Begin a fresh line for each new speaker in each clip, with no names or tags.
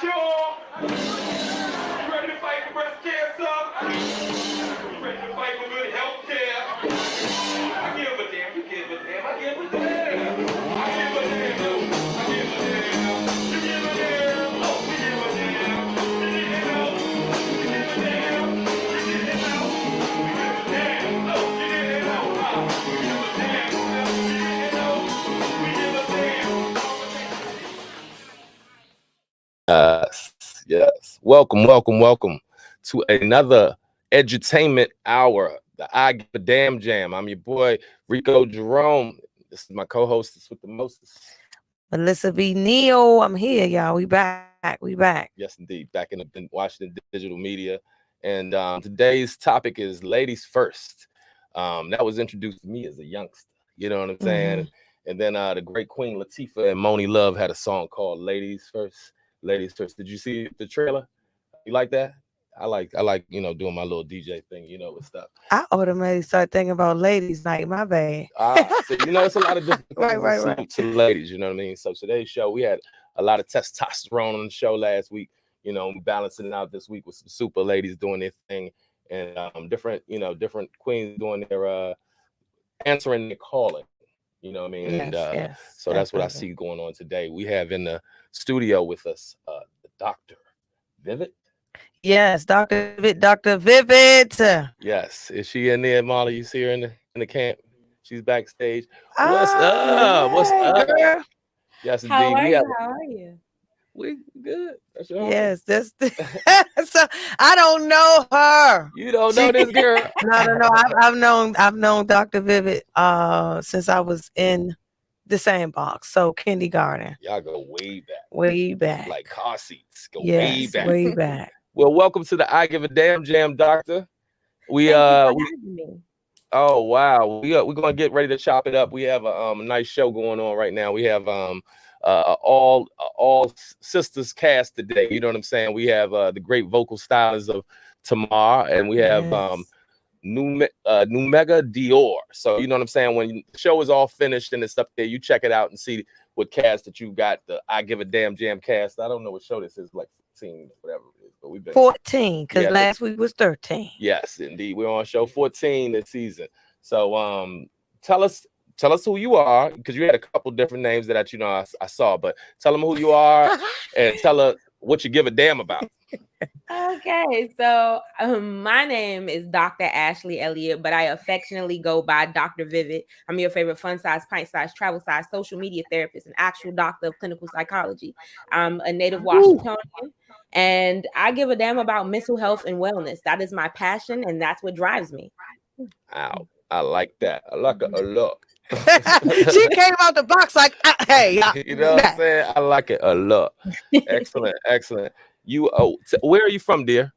sure? You ready to fight for breast cancer? You ready to fight for good health care? I give a damn, you give a damn, I give a damn. I give a damn, I give a damn. You give a damn, oh, we give a damn. You didn't know, you give a damn. You didn't know, we give a damn. Oh, you didn't know, we give a damn. You didn't know, we give a damn. Yes. Welcome to another edutainment hour, the I Give a Damn Jam. I'm your boy, Rico Jerome. This is my co-hostess with the mostest.
Melissa B. Neal. I'm here, y'all. We back.
Yes, indeed. Back in Washington digital media. And today's topic is ladies first. That was introduced to me as a youngster. You know what I'm saying? And then the great Queen Latifah and Moni Love had a song called Ladies First. Ladies First. Did you see the trailer? You like that? I like, doing my little DJ thing, with stuff.
I automatically start thinking about ladies' night. My bad.
So, it's a lot of different
right.
To ladies, you know what I mean? So today's show, we had a lot of testosterone on the show last week, balancing it out this week with some super ladies doing their thing and different queens doing their answering their calling. You know what I mean?
Yes,
so that's what I see going on today. We have in the studio with us Dr. Vivid.
Yes, Dr. Vivid.
Yes. Is she in there, Molly? You see her in the camp? She's backstage. What's up? What's up?
Girl.
Yes, indeed.
How are you?
We good. That's your
yes, that's so I don't know her.
You don't know this girl.
No. I've known Dr. Vivid since I was in the sandbox. So kindergarten.
Y'all go way back.
Way back.
Like car seats. Go
yes,
way back.
Way back.
Well, welcome to the I Give a Damn Jam, Doctor.
Thank you for having me.
Oh wow. We're gonna get ready to chop it up. We have a nice show going on right now. We have all sisters cast today. You know what I'm saying? We have the great vocal stylist of Tamar, and we have Numega Dior. So you know what I'm saying? When the show is all finished and it's up there, you check it out and see what cast that you got. The I Give a Damn Jam cast. I don't know what show this is, like 14, whatever it is, but we've been
14 because last week was 13.
Yes, indeed. We're on show 14 this season. So tell us who you are, because you had a couple different names that I saw, but tell them who you are and tell us what you give a damn about.
Okay, so my name is Dr. Ashley Elliott, but I affectionately go by Dr. Vivid. I'm your favorite fun size, pint size, travel size, social media therapist, an actual doctor of clinical psychology. I'm a native Washingtonian, and I give a damn about mental health and wellness. That is my passion, and that's what drives me.
Wow, I like that. I like it a lot.
She came out the box like, hey,
you know what I'm saying? I like it a lot. Excellent. You where are you from, dear?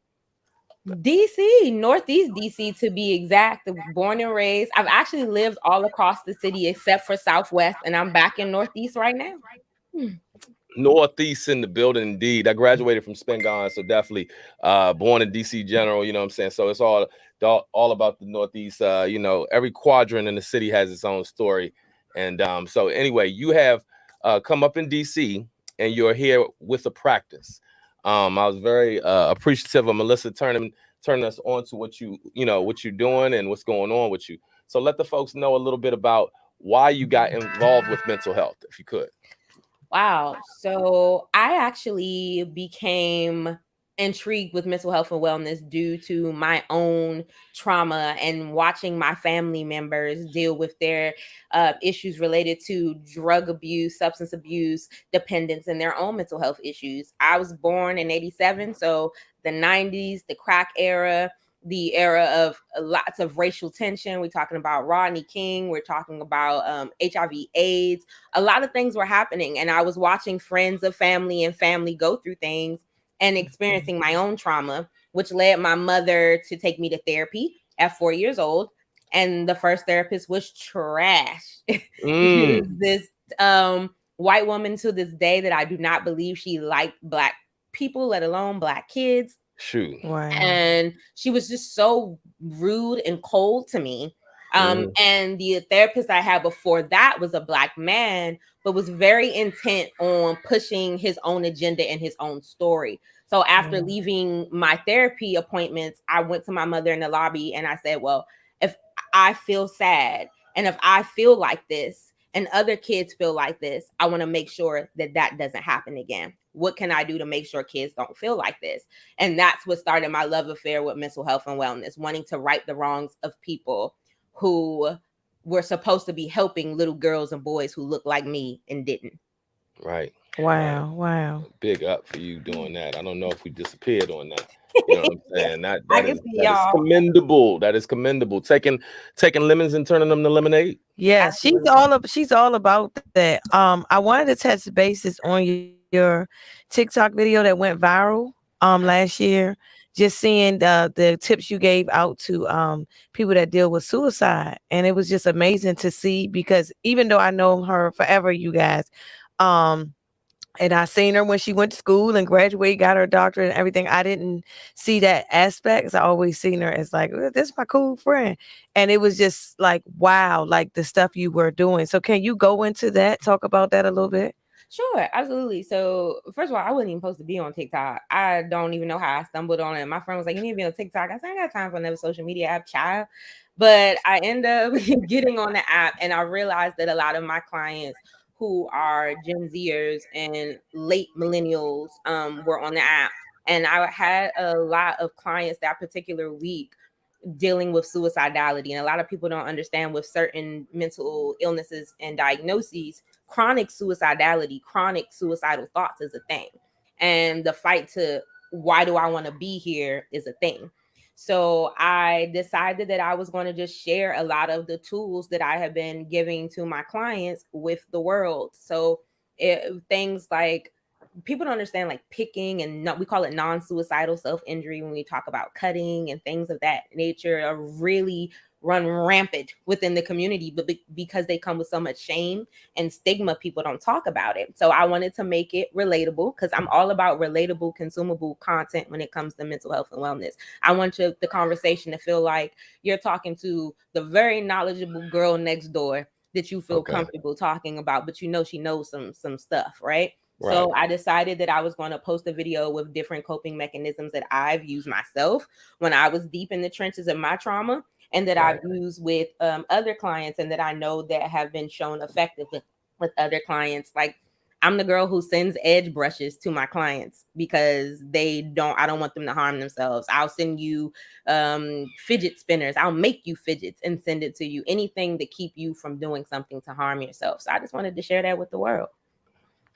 DC, Northeast DC to be exact. Born and raised. I've actually lived all across the city except for Southwest, and I'm back in Northeast right now.
Northeast in the building, indeed. I graduated from Spingarn, so definitely born in DC General, you know what I'm saying? So it's all about the Northeast. Every quadrant in the city has its own story. And so anyway, you have come up in DC and you're here with a practice. I was very appreciative of Melissa turning us on to what you're doing and what's going on with you. So let the folks know a little bit about why you got involved with mental health, if you could.
Wow. So I actually became intrigued with mental health and wellness due to my own trauma and watching my family members deal with their issues related to drug abuse, substance abuse, dependence, and their own mental health issues. I was born in 87, so the 90s, the crack era, the era of lots of racial tension. We're talking about Rodney King. We're talking about HIV, AIDS. A lot of things were happening. And I was watching friends of family and family go through things and experiencing my own trauma, which led my mother to take me to therapy at 4 years old. And the first therapist was trash. This white woman to this day that I do not believe she liked Black people, let alone Black kids.
Shoot.
Wow.
And she was just so rude and cold to me. And the therapist I had before that was a Black man, but was very intent on pushing his own agenda and his own story. So after leaving my therapy appointments, I went to my mother in the lobby and I said, well, if I feel sad and if I feel like this and other kids feel like this, I want to make sure that that doesn't happen again. What can I do to make sure kids don't feel like this? And that's what started my love affair with mental health and wellness, wanting to right the wrongs of people who were supposed to be helping little girls and boys who looked like me and didn't.
Right.
Wow.
Right.
Wow.
Big up for you doing that. I don't know if we disappeared on that. You know what I'm saying? That is commendable. That is commendable. Taking lemons and turning them to lemonade.
Yeah, she's all about that. I wanted to touch bases on your TikTok video that went viral last year. Just seeing the tips you gave out to people that deal with suicide, and it was just amazing to see, because even though I know her forever, you guys, and I seen her when she went to school and graduated, got her doctorate and everything. I didn't see that aspect. I always seen her as like, this is my cool friend. And it was just like, wow, like the stuff you were doing. So can you go into that, talk about that a little bit?
Sure, absolutely. So first of all, I wasn't even supposed to be on TikTok. I don't even know how I stumbled on it. My friend was like, you need to be on TikTok. I said, I got time for another social media app, child. But I end up getting on the app, and I realized that a lot of my clients who are Gen Zers and late millennials were on the app. And I had a lot of clients that particular week dealing with suicidality. And a lot of people don't understand, with certain mental illnesses and diagnoses, chronic suicidality, chronic suicidal thoughts is a thing. And the fight to why do I want to be here is a thing. So I decided that I was going to just share a lot of the tools that I have been giving to my clients with the world. So things like, people don't understand, like picking, and we call it non-suicidal self-injury when we talk about cutting and things of that nature, are really run rampant within the community, but because they come with so much shame and stigma, people don't talk about it. So I wanted to make it relatable, because I'm all about relatable, consumable content when it comes to mental health and wellness. I want the conversation to feel like you're talking to the very knowledgeable girl next door that you feel comfortable talking about, but you know she knows some stuff, right? Right. So I decided that I was going to post a video with different coping mechanisms that I've used myself when I was deep in the trenches of my trauma, and that I've used with other clients, and that I know that have been shown effective with other clients. Like, I'm the girl who sends edge brushes to my clients because I don't want them to harm themselves. I'll send you fidget spinners. I'll make you fidgets and send it to you. Anything to keep you from doing something to harm yourself. So I just wanted to share that with the world.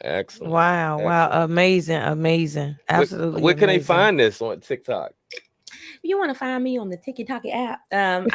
Excellent.
Wow.
Excellent.
Wow. Amazing. Absolutely.
Where can they find this on TikTok?
You want to find me on the TikTok app? I'm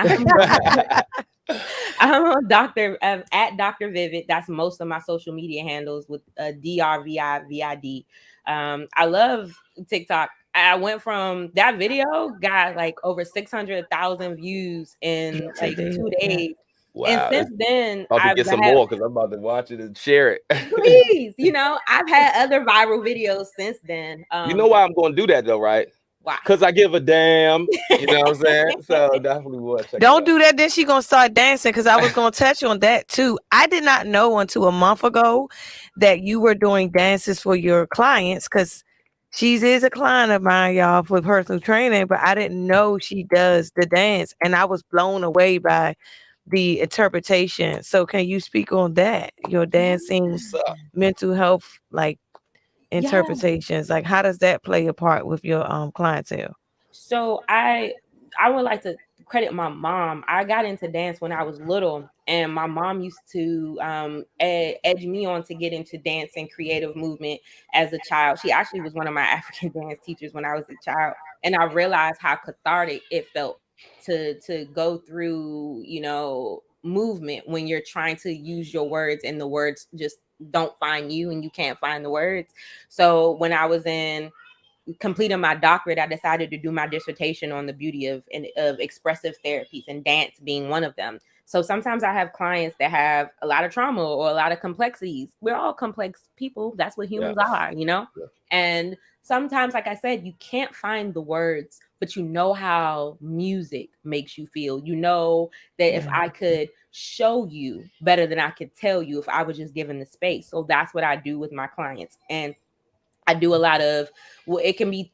Dr. At Dr. Vivid. That's most of my social media handles, with DRVIVID. I love TikTok. I went from that video, got like over 600,000 views in like 2 days. Wow. And since then,
I'll get some more, because I'm about to watch it and share it.
Please, I've had other viral videos since then.
You know why I'm going to do that though, right?
Why?
Because I give a damn. You know what I'm saying? So definitely will check.
Don't do that. Then she gonna start dancing, because I was gonna touch on that too. I did not know until a month ago that you were doing dances for your clients, because she is a client of mine, y'all, for personal training. But I didn't know she does the dance, and I was blown away by the interpretation. So can you speak on that? Your dancing, mental health, like interpretations, like how does that play a part with your clientele?
So I would like to credit my mom. I got into dance when I was little, and my mom used to edge me on to get into dance and creative movement as a child. She actually was one of my African dance teachers when I was a child, and I realized how cathartic it felt to go through, movement when you're trying to use your words and the words just don't find you and you can't find the words. So when I was completing my doctorate, I decided to do my dissertation on the beauty of expressive therapies, and dance being one of them. So sometimes I have clients that have a lot of trauma or a lot of complexities. We're all complex people. That's what humans are, Yeah. And sometimes, like I said, you can't find the words but you know how music makes you feel. You know that if I could show you better than I could tell you if I was just given the space. So that's what I do with my clients. And I do a lot of, well, it can be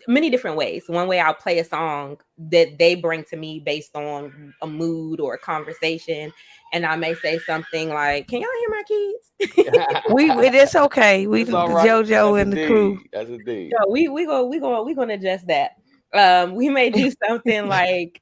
many different ways. One way I'll play a song that they bring to me based on a mood or a conversation. And I may say something like, "Can y'all hear my kids?"
It's okay. We
It's all right.
JoJo
That's
and
a
the crew.
D. That's a D.
So we gonna adjust that. We may do something like,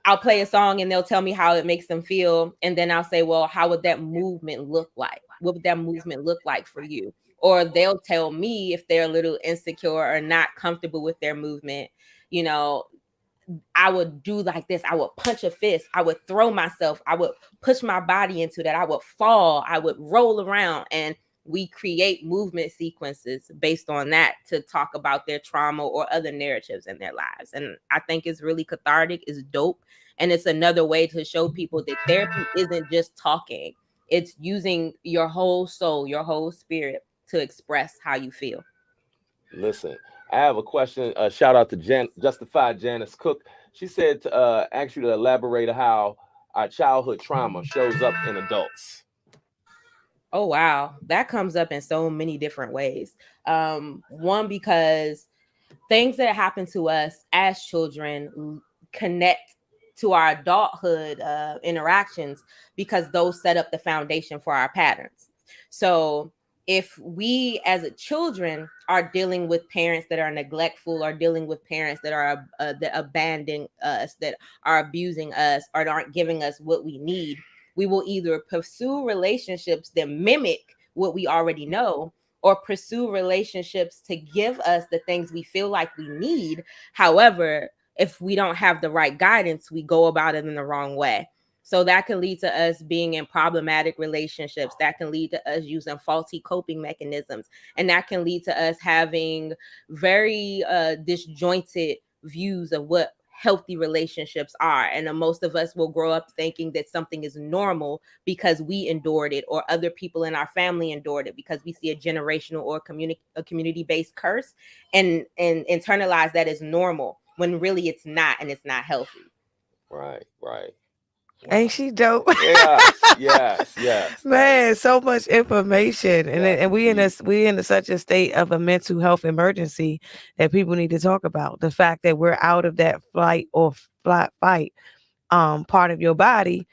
I'll play a song and they'll tell me how it makes them feel. And then I'll say, well, how would that movement look like? What would that movement look like for you? Or they'll tell me if they're a little insecure or not comfortable with their movement. You know, I would do like this. I would punch a fist. I would throw myself. I would push my body into that. I would fall. I would roll around. And we create movement sequences based on that to talk about their trauma or other narratives in their lives. And I think it's really cathartic. It's dope. And it's another way to show people that therapy isn't just talking. It's using your whole soul, your whole spirit to express how you feel.
Listen, I have a question. Shout out to Justified Janice Cook. She said to ask you to elaborate how our childhood trauma shows up in adults.
Oh, wow. That comes up in so many different ways. One, because things that happen to us as children connect to our adulthood interactions because those set up the foundation for our patterns. So if we as a children are dealing with parents that are neglectful, or dealing with parents that are that abandon us, that are abusing us, or aren't giving us what we need, we will either pursue relationships that mimic what we already know, or pursue relationships to give us the things we feel like we need. However, if we don't have the right guidance, we go about it in the wrong way. So that can lead to us being in problematic relationships. That can lead to us using faulty coping mechanisms. And that can lead to us having very disjointed views of what healthy relationships are. And most of us will grow up thinking that something is normal because we endured it, or other people in our family endured it, because we see a generational or a community-based curse and internalize that as normal, when really it's not, and it's not healthy.
Right.
Ain't she dope?
Yes.
Man, so much information, and
Yes,
and we in such a state of a mental health emergency that people need to talk about. The fact that we're out of that flight or fight part of your body.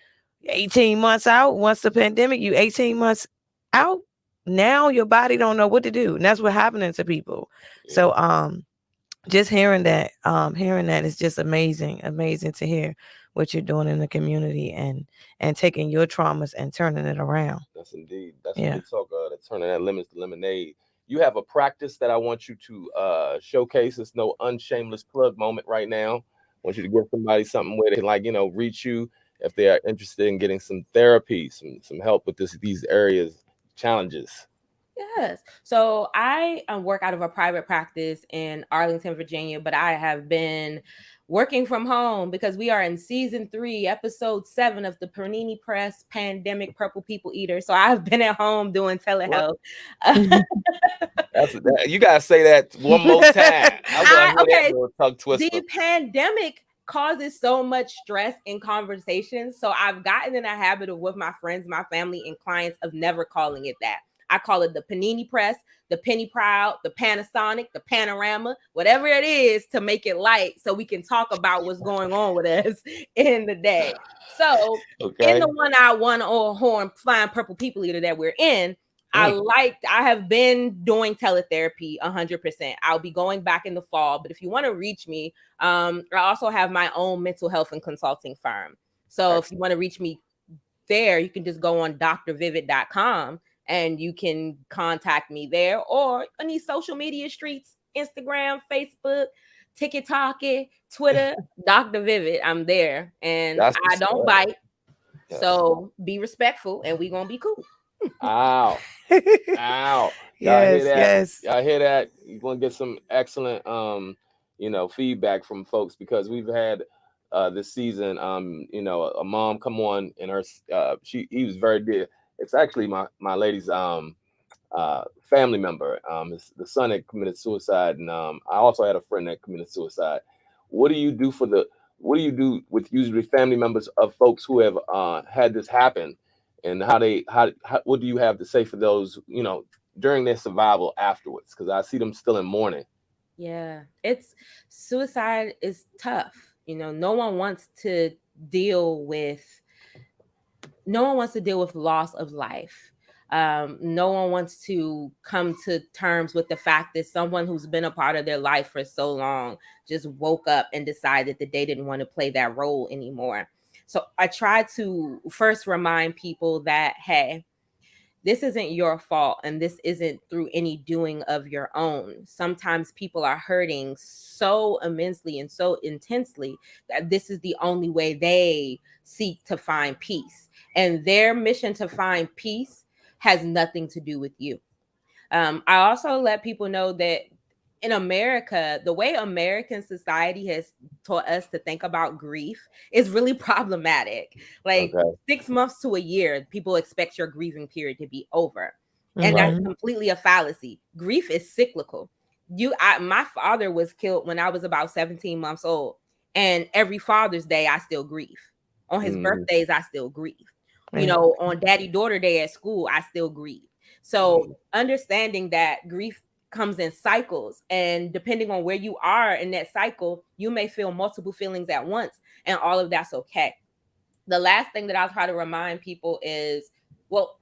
18 months out, once the pandemic, you 18 months out. Now your body don't know what to do, and that's what's happening to people.
Yeah.
So just hearing that is just amazing to hear what you're doing in the community, and taking your traumas and turning it around.
That's indeed. That's what we talk about. Turning that lemons to lemonade. You have a practice that I want you to showcase. It's no unshameless plug moment right now. I want you to give somebody something where they can, like, reach you if they are interested in getting some therapy, some help with these areas, challenges.
Yes. So I work out of a private practice in Arlington, Virginia, but I have been working from home because we are in season 3, episode 7 of the Panini Press Pandemic Purple People Eater. So I've been at home doing telehealth.
You gotta say that one more time. Tongue twister.
The pandemic causes so much stress in conversations. So I've gotten in a habit of, with my friends, my family, and clients, of never calling it that. I call it the Panini Press, the Penny Proud, the Panasonic, the Panorama, whatever it is, to make it light so we can talk about what's going on with us in the day. So in the 1 hour, 1 horn flying purple people eater that we're in, I have been doing teletherapy 100%. I'll be going back in the fall, but if you want to reach me, I also have my own mental health and consulting firm. So if you want to reach me there, you can just go on drvivid.com. and you can contact me there, or on these social media streets, Instagram, Facebook, TikTok, Twitter, Dr. Vivid. I'm there, and I don't bite. Yes. So be respectful, and we gonna be cool.
Ow.
Yes.
Y'all hear that? You're gonna get some excellent feedback from folks, because we've had this season a mom come on, and he was very good. It's actually my lady's family member. The son had committed suicide, and I also had a friend that committed suicide. what do you do with usually family members of folks who have had this happen, and how what do you have to say for those, you know, during their survival afterwards? Because I see them still in mourning.
Yeah, suicide is tough. You know, no one wants to deal with loss of life. No one wants to come to terms with the fact that someone who's been a part of their life for so long just woke up and decided that they didn't want to play that role anymore. So I try to first remind people that, hey, this isn't your fault, and this isn't through any doing of your own. Sometimes people are hurting so immensely and so intensely that this is the only way they seek to find peace. And their mission to find peace has nothing to do with you. I also let people know that in America, the way American society has taught us to think about grief is really problematic. Like 6 months to a year, people expect your grieving period to be over. And that's completely a fallacy. Grief is cyclical. My father was killed when I was about 17 months old. And every Father's Day, I still grieve. On his birthdays, I still grieve. You know, on Daddy-Daughter Day at school, I still grieve. So understanding that grief comes in cycles, and depending on where you are in that cycle, you may feel multiple feelings at once, and all of that's okay. The last thing that I'll try to remind people is, well,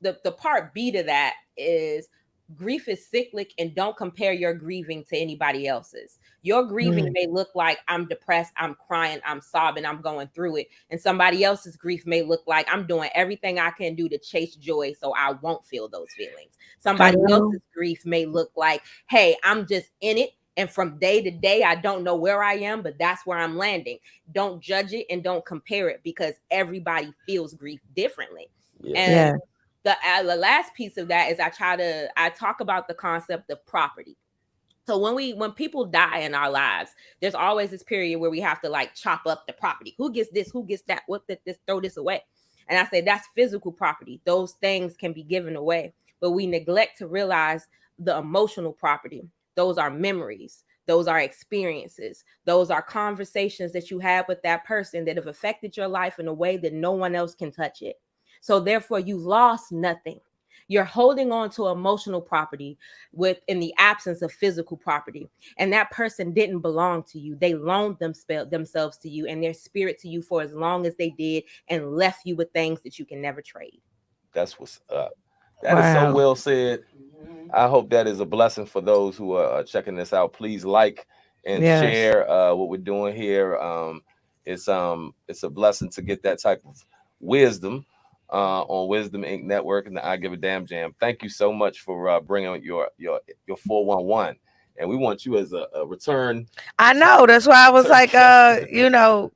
the part B to that is grief is cyclic, and don't compare your grieving to anybody else's. Your grieving may look like I'm depressed, I'm crying, I'm sobbing, I'm going through it. And somebody else's grief may look like I'm doing everything I can do to chase joy so I won't feel those feelings. Somebody else's grief may look like, hey, I'm just in it, and from day to day, I don't know where I am, but that's where I'm landing. Don't judge it and don't compare it, because everybody feels grief differently. And the last piece of that is I talk about the concept of property. So when people die in our lives, there's always this period where we have to like chop up the property. Who gets this? Who gets that? What this? Throw this away. And I say that's physical property. Those things can be given away, but we neglect to realize the emotional property. Those are memories. Those are experiences. Those are conversations that you have with that person that have affected your life in a way that no one else can touch it. So therefore, you lost nothing. You're holding on to emotional property in the absence of physical property. And that person didn't belong to you. They loaned themselves to you and their spirit to you for as long as they did, and left you with things that you can never trade.
That's what's up. That is so well said. I hope that is a blessing for those who are checking this out. Please like and share what we're doing here. It's a blessing to get that type of wisdom on Wisdom Inc. Network and the I Give a Damn Jam. Thank you so much for bringing your 411, and we want you as a return.
I know, that's why I was like, you know,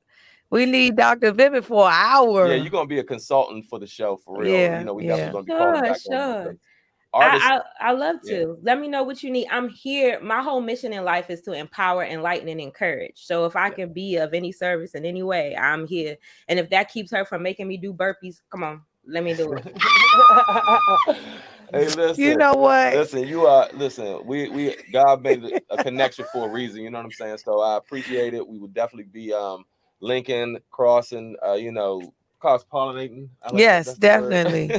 we need Dr. Vivian for an hour.
Yeah, you're gonna be a consultant for the show for real. You know, we definitely gonna be calling back.
Sure. I love to. Let me know what you need. I'm here. My whole mission in life is to empower, enlighten, and encourage. So if I can be of any service in any way, I'm here. And if that keeps her from making me do burpees, come on, let me do it.
Hey, listen.
You know what?
Listen, we God made a connection for a reason. You know what I'm saying? So I appreciate it. We would definitely be linking, crossing, cross-pollinating.
Yes, definitely.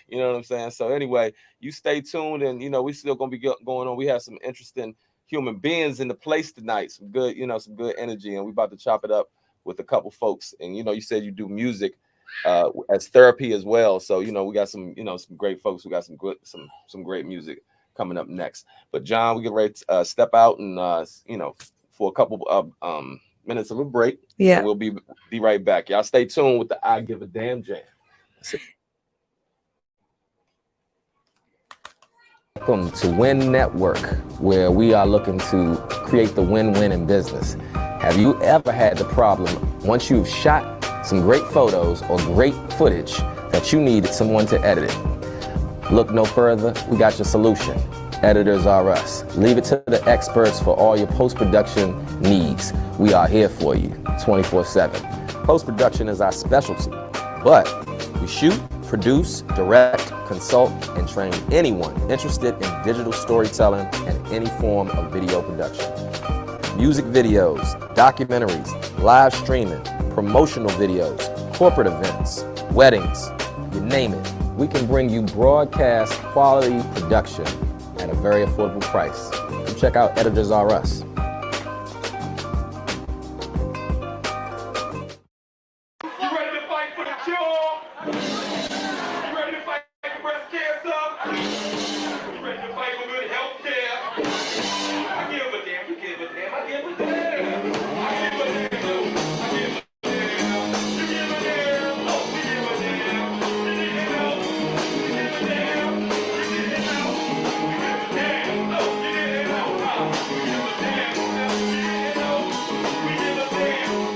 You know what I'm saying? So anyway, you stay tuned, and we still gonna be going on. We have some interesting human beings in the place tonight. Some good energy, and we about to chop it up with a couple folks. And you said you do music as therapy as well. So we got some some great folks. We got some great music coming up next. But John, we get ready to step out and for a couple of minutes of a break.
Yeah,
and we'll be right back. Y'all stay tuned with the I Give a Damn Jam. Welcome to Win Network, where we are looking to create the win-win in business. Have you ever had the problem, once you've shot some great photos or great footage, that you needed someone to edit it? Look no further, we got your solution. Editors are us. Leave it to the experts for all your post-production needs. We are here for you 24/7. Post-production is our specialty, but we shoot, produce, direct, consult, and train anyone interested in digital storytelling and any form of video production. music videos, documentaries, live streaming, promotional videos, corporate events, weddings, you name it. We can bring you broadcast quality production at a very affordable price. Come check out Editors R Us.
You ready to fight for the cure? You ready to fight for breast cancer? You ready to fight for good health care? I give a damn, you give a damn, I give a damn. I give a damn, I give a damn. You give a damn, oh, we give a damn. You didn't know, you give a damn. You didn't know, we give a damn. Oh, you didn't know, we give a damn. You didn't know, we give a damn.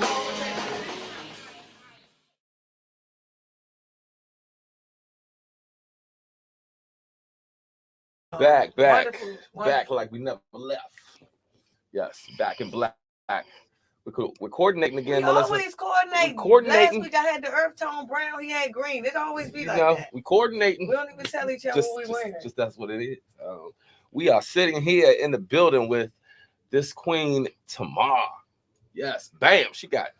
Back,
Wonderful,
back
wonderful.
like we never left. Yes, back in black. We're coordinating again,
We
Melissa.
always coordinating.
We're coordinating.
Last week I had the earth tone brown. He had green. It always be
You
like
know,
that.
we coordinating.
We don't even tell each other what we wearing.
Just that's what it is. We are sitting here in the building with this queen Tamar. Yes, bam, she got.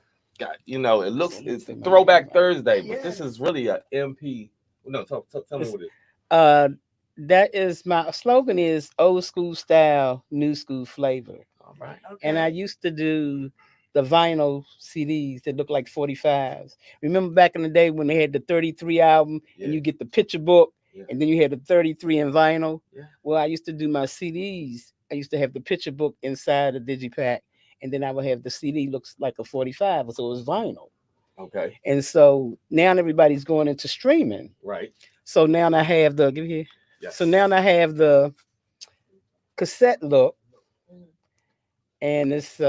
You know, it's Throwback Thursday, but this is really a MP. No, tell me what it is.
That is my slogan is old school style, new school flavor.
All right.
Okay.
And I used to do the vinyl CDs that look like 45s. Remember back in the day when they had the 33 album and you get the picture book and then you had the 33 in vinyl?
Yeah.
Well, I used to do my CDs. I used to have the picture book inside the digipack, and then I would have the CD looks like a 45, so it was vinyl.
Okay.
And so now everybody's going into streaming.
Right.
So now I have the give here.
Yes.
So now I have the cassette look, and it's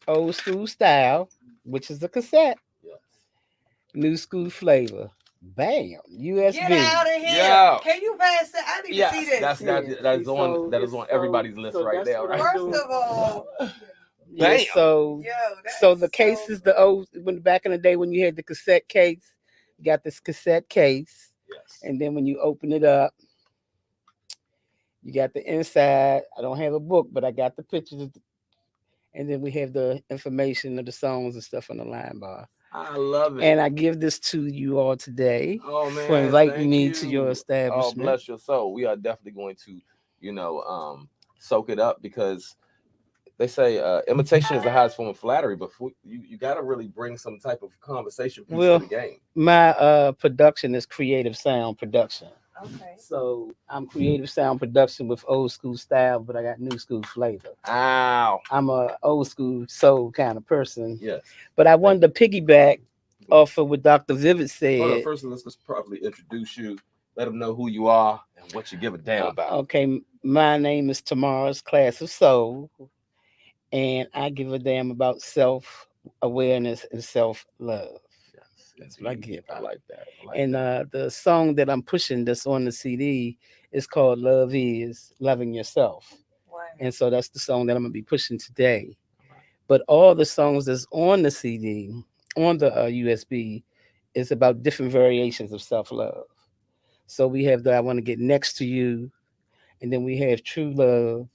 old school style, which is the cassette.
Yes.
New school flavor. Bam. USB.
Get out of here.
Yeah.
Can you pass that? I need to see this.
That is on everybody's list right there, right?
First of all,
Yeah,
Bam.
so the case is the old when back in the day when you had the cassette case, you got this cassette case.
Yes.
And then when you open it up, you got the inside. I don't have a book, but I got the pictures. And then we have the information of the songs and stuff on the line bar.
I love it.
And I give this to you all today
Oh man,
for inviting
thank
me
you.
to your
Oh,
establishment.
bless your soul. We are definitely going to, soak it up because they say imitation is the highest form of flattery, but you got to really bring some type of conversation piece to the game.
My production is creative sound production.
okay.
So I'm creative sound production with old school style, but I got new school flavor.
Ow.
I'm a old school soul kind of person.
Yes.
But I wanted to piggyback off of what Dr. Vivid said.
Hold on, first let's properly introduce you. Let them know who you are and what you give a damn about.
Okay, my name is Tamara's Class of Soul, and I give a damn about self-awareness and self-love. That's what I give.
I like that.
And the song that I'm pushing that's on the CD is called Love Is Loving Yourself.
Wow.
And so that's the song that I'm going to be pushing today. But all the songs that's on the CD, on the USB, is about different variations of self-love. So we have the I Want to Get Next to You, and then we have True Love,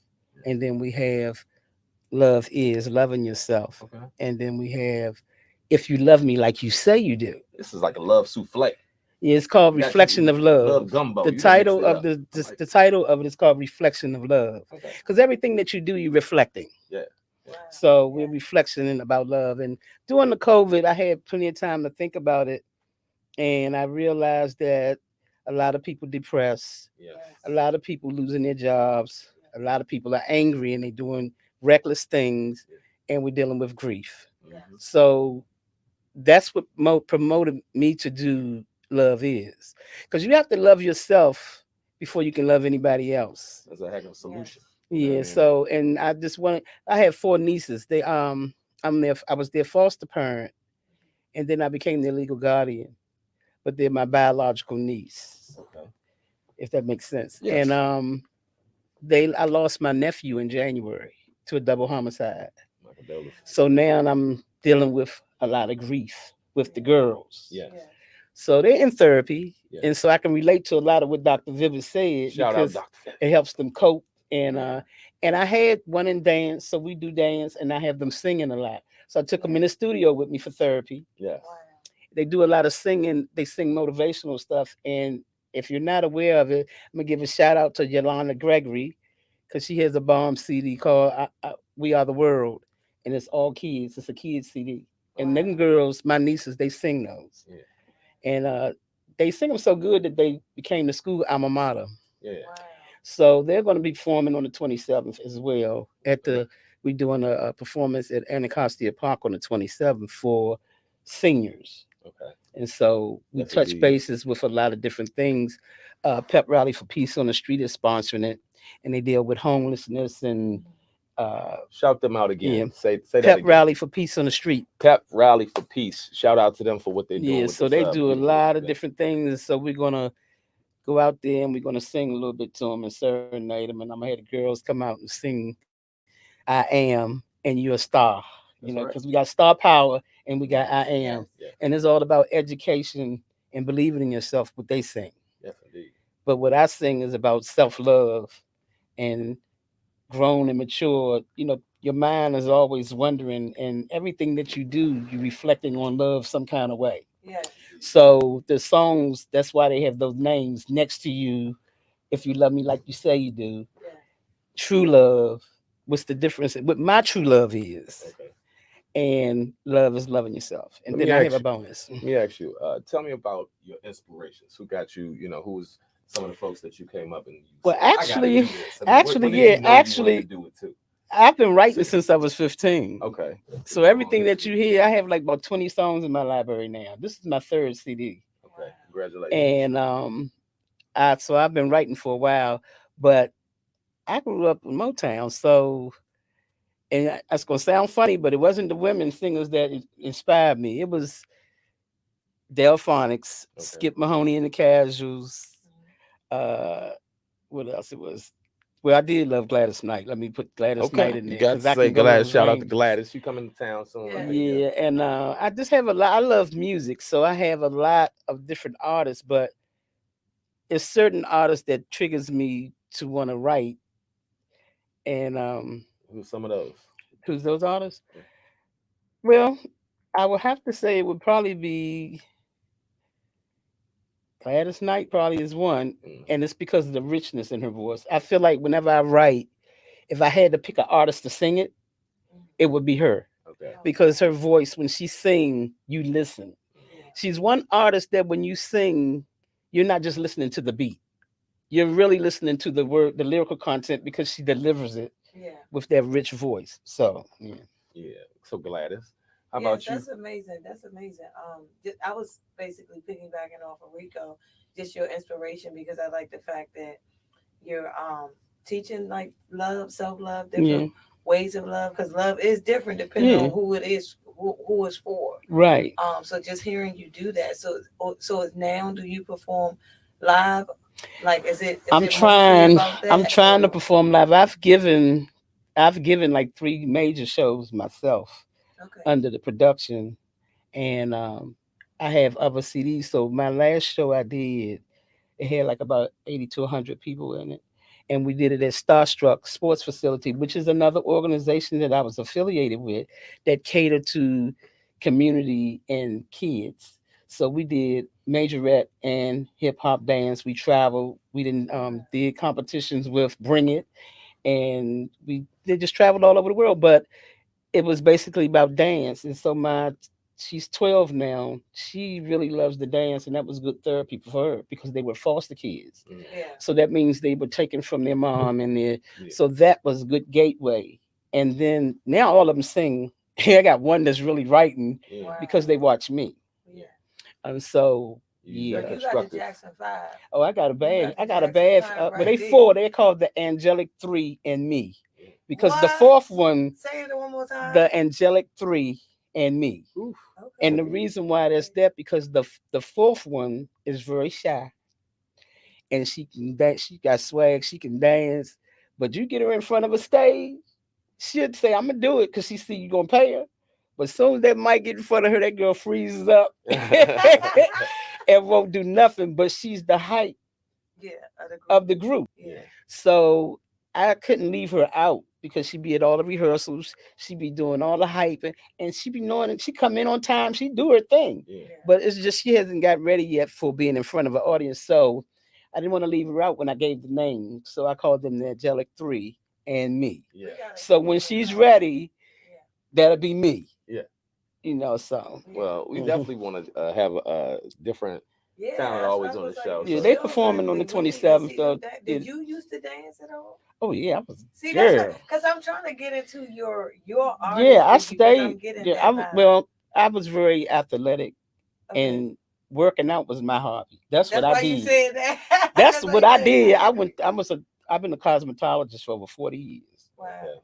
and then we have Love Is Loving Yourself.
Okay.
And then we have If You Love Me Like You Say You Do.
This is like a love souffle.
Yeah, it's called Reflection of Love.
Love gumbo.
The
You
title
mixed it
of
up.
the title of it is called Reflection of Love.
Okay.
Because everything that you do, you're reflecting.
Yeah.
Wow.
So we're reflecting about love. And during the COVID, I had plenty of time to think about it. And I realized that a lot of people depressed,
Yes.
a lot of people losing their jobs, a lot of people are angry and they're doing reckless things, and we're dealing with grief.
Mhm.
So that's what promoted me to do Love Is. Because you have to love yourself before you can love anybody else.
That's a heck of a solution.
Yeah.
Yeah.
So, and I have 4 nieces. I was their foster parent, and then I became their legal guardian, but they're my biological niece,
Okay.
if that makes sense.
Yes.
And I lost my nephew in January to a double homicide.
My condolences.
So now I'm dealing with a lot of grief with the girls.
Yes.
So they're in therapy.
Yeah.
And so I can relate to a lot of what Dr. Vivid said
Shout out
because
Dr.
it helps them cope. And And I had one in dance, so we do dance, and I have them singing a lot. So I took them in the studio with me for therapy.
Yes.
They do a lot of singing. They sing motivational stuff. And if you're not aware of it, I'm gonna give a shout out to Yolanda Gregory, because she has a bomb CD called "We Are the World," and it's all kids. It's a kids CD. And them girls, my nieces, they sing those.
Yeah.
And they sing them so good that they became the school alma mater.
Yeah.
So they're going to be performing on the 27th as well. We're doing a performance at Anacostia Park on the 27th for seniors.
Okay.
And so we
That's
touch
indeed.
bases with a lot of different things. Pep Rally for Peace on the Street is sponsoring it, and they deal with homelessness and
Shout them out again.
Yeah.
Say that
Pep
again.
Rally for Peace on the Street.
Pep Rally for Peace. Shout out to them for what they're doing.
Yeah,
with
so
this,
they do a
beautiful
lot of
event.
different things. So we're gonna go out there and we're gonna sing a little bit to them and serenade them. And I'm gonna have the girls come out and sing "I Am" and "You're a Star."
That's
Because
right.
we got star power and we got "I Am,"
Yes.
and it's all about education and believing in yourself. What they sing,
Yes, indeed.
but what I sing is about self-love and grown and mature. Your mind is always wondering, and everything that you do, you're reflecting on love some kind of way.
Yeah.
So the songs, that's why they have those names next to you. If you love me like you say you do,
Yeah.
true love. What's the difference? What my true love is,
Okay.
and love is loving yourself. And
Let
then
me
I
ask
have a
you-
bonus.
Let me ask you, tell me about your inspirations. Who got you, who was some of the folks that you came up and you
Well,
said, "I gotta
actually-
do this." I mean, when did you know you wanted to do it too?
I've been writing since I was 15.
Okay.
So everything that you hear, I have like about 20 songs in my library now. This is my third CD.
Okay. Congratulations.
And so I've been writing for a while, but I grew up in Motown, so and that's gonna sound funny, but it wasn't the women singers that inspired me. It was Delphonics,
Okay.
Skip Mahoney and the Casuals. What else it was? Well, I did love Gladys Knight. Let me put Gladys Knight
Okay.
in
You
there.
got
'Cause
to
I
say
can go
Gladys.
those
Shout out to
ranges.
Gladys. She coming to town soon.
Yeah.
There you
Yeah, and I just have a lot. I love music, so I have a lot of different artists, but it's certain artists that triggers me to want to write. And
go. Who's some of those?
who's those artists? Well, I would have to say it would probably be Gladys Knight. Probably is one,
Mm.
and it's because of the richness in her voice. I feel like whenever I write, if I had to pick an artist to sing it, it would be her.
Okay.
Because her voice, when she sing, you listen. She's one artist that when you sing, you're not just listening to the beat. You're really listening to the word, the lyrical content, because she delivers it
Yeah.
with that rich voice. So yeah.
Yeah. So Gladys, how
Yes,
about you?
That's amazing. That's amazing. I was basically piggybacking off of Rico, just your inspiration, because I like the fact that you're teaching like love, self-love, different ways of love, because love is different depending
Yeah.
on who it is, who it's for.
Right.
So just hearing you do that. So now do you perform live? Like, is it
I'm
mostly
trying
about that,
to
or-
perform live. I've given like 3 major shows myself
Okay.
under the production, and I have other CDs. So my last show I did, it had like about 80 to 100 people in it, and we did it at Starstruck Sports Facility, which is another organization that I was affiliated with that catered to community and kids. So we did majorette and hip hop dance. We traveled. We did competitions with Bring It, and they just traveled all over the world. But it was basically about dance. And so she's 12 now. She really loves the dance, and that was good therapy for her because they were foster kids.
Yeah.
So that means they were taken from their mom and their.
Yeah.
So that was a good gateway. And then now all of them sing. I got one that's really writing
Yeah.
Wow.
because they watch me.
Yeah.
And so
You
yeah.
So you got the
constructive.
Jackson 5.
Oh, I got a bag.
got
I
the
got a
Jackson
bag.
Five
But they
right
4. They're called the Angelic 3 and Me. Because the
What?
4th one,
Say it one more time.
the Angelic 3 and Me.
Oof.
Okay.
And the reason why that's that, because the 4th one is very shy. And she can dance, she got swag, she can dance. But you get her in front of a stage, she'd say, I'm gonna do it because she see you gonna pay her. But as soon as that mic get in front of her, that girl freezes up and won't do nothing. But she's the height
Yeah.
of the group.
Yeah.
So I couldn't leave her out because she'd be at all the rehearsals, she'd be doing all the hype, and she'd be knowing it. She come in on time, she do her thing.
Yeah.
But it's just she hasn't got ready yet for being in front of an audience. So I didn't want to leave her out when I gave the name. So I called them the Angelic Three and me.
Yeah.
So when she's ready, that'll be me.
Yeah.
You know, so
Well, we
Mhm.
definitely want to have a different talent always on the show.
Yeah,
so-
they performing on the 27th though.
Did you used to dance at all?
Oh yeah, I was
See,
girl.
that's because I'm trying to get into your
Yeah, I
artistry because I'm
stayed.
getting
Yeah,
that vibe.
well, I was very athletic,
Okay.
and working out was my hobby. That's what
why
I
you
did.
said that.
That's
why
what
you
I
said
did.
that.
I've been a cosmetologist for over 40 years.
Wow.
Okay.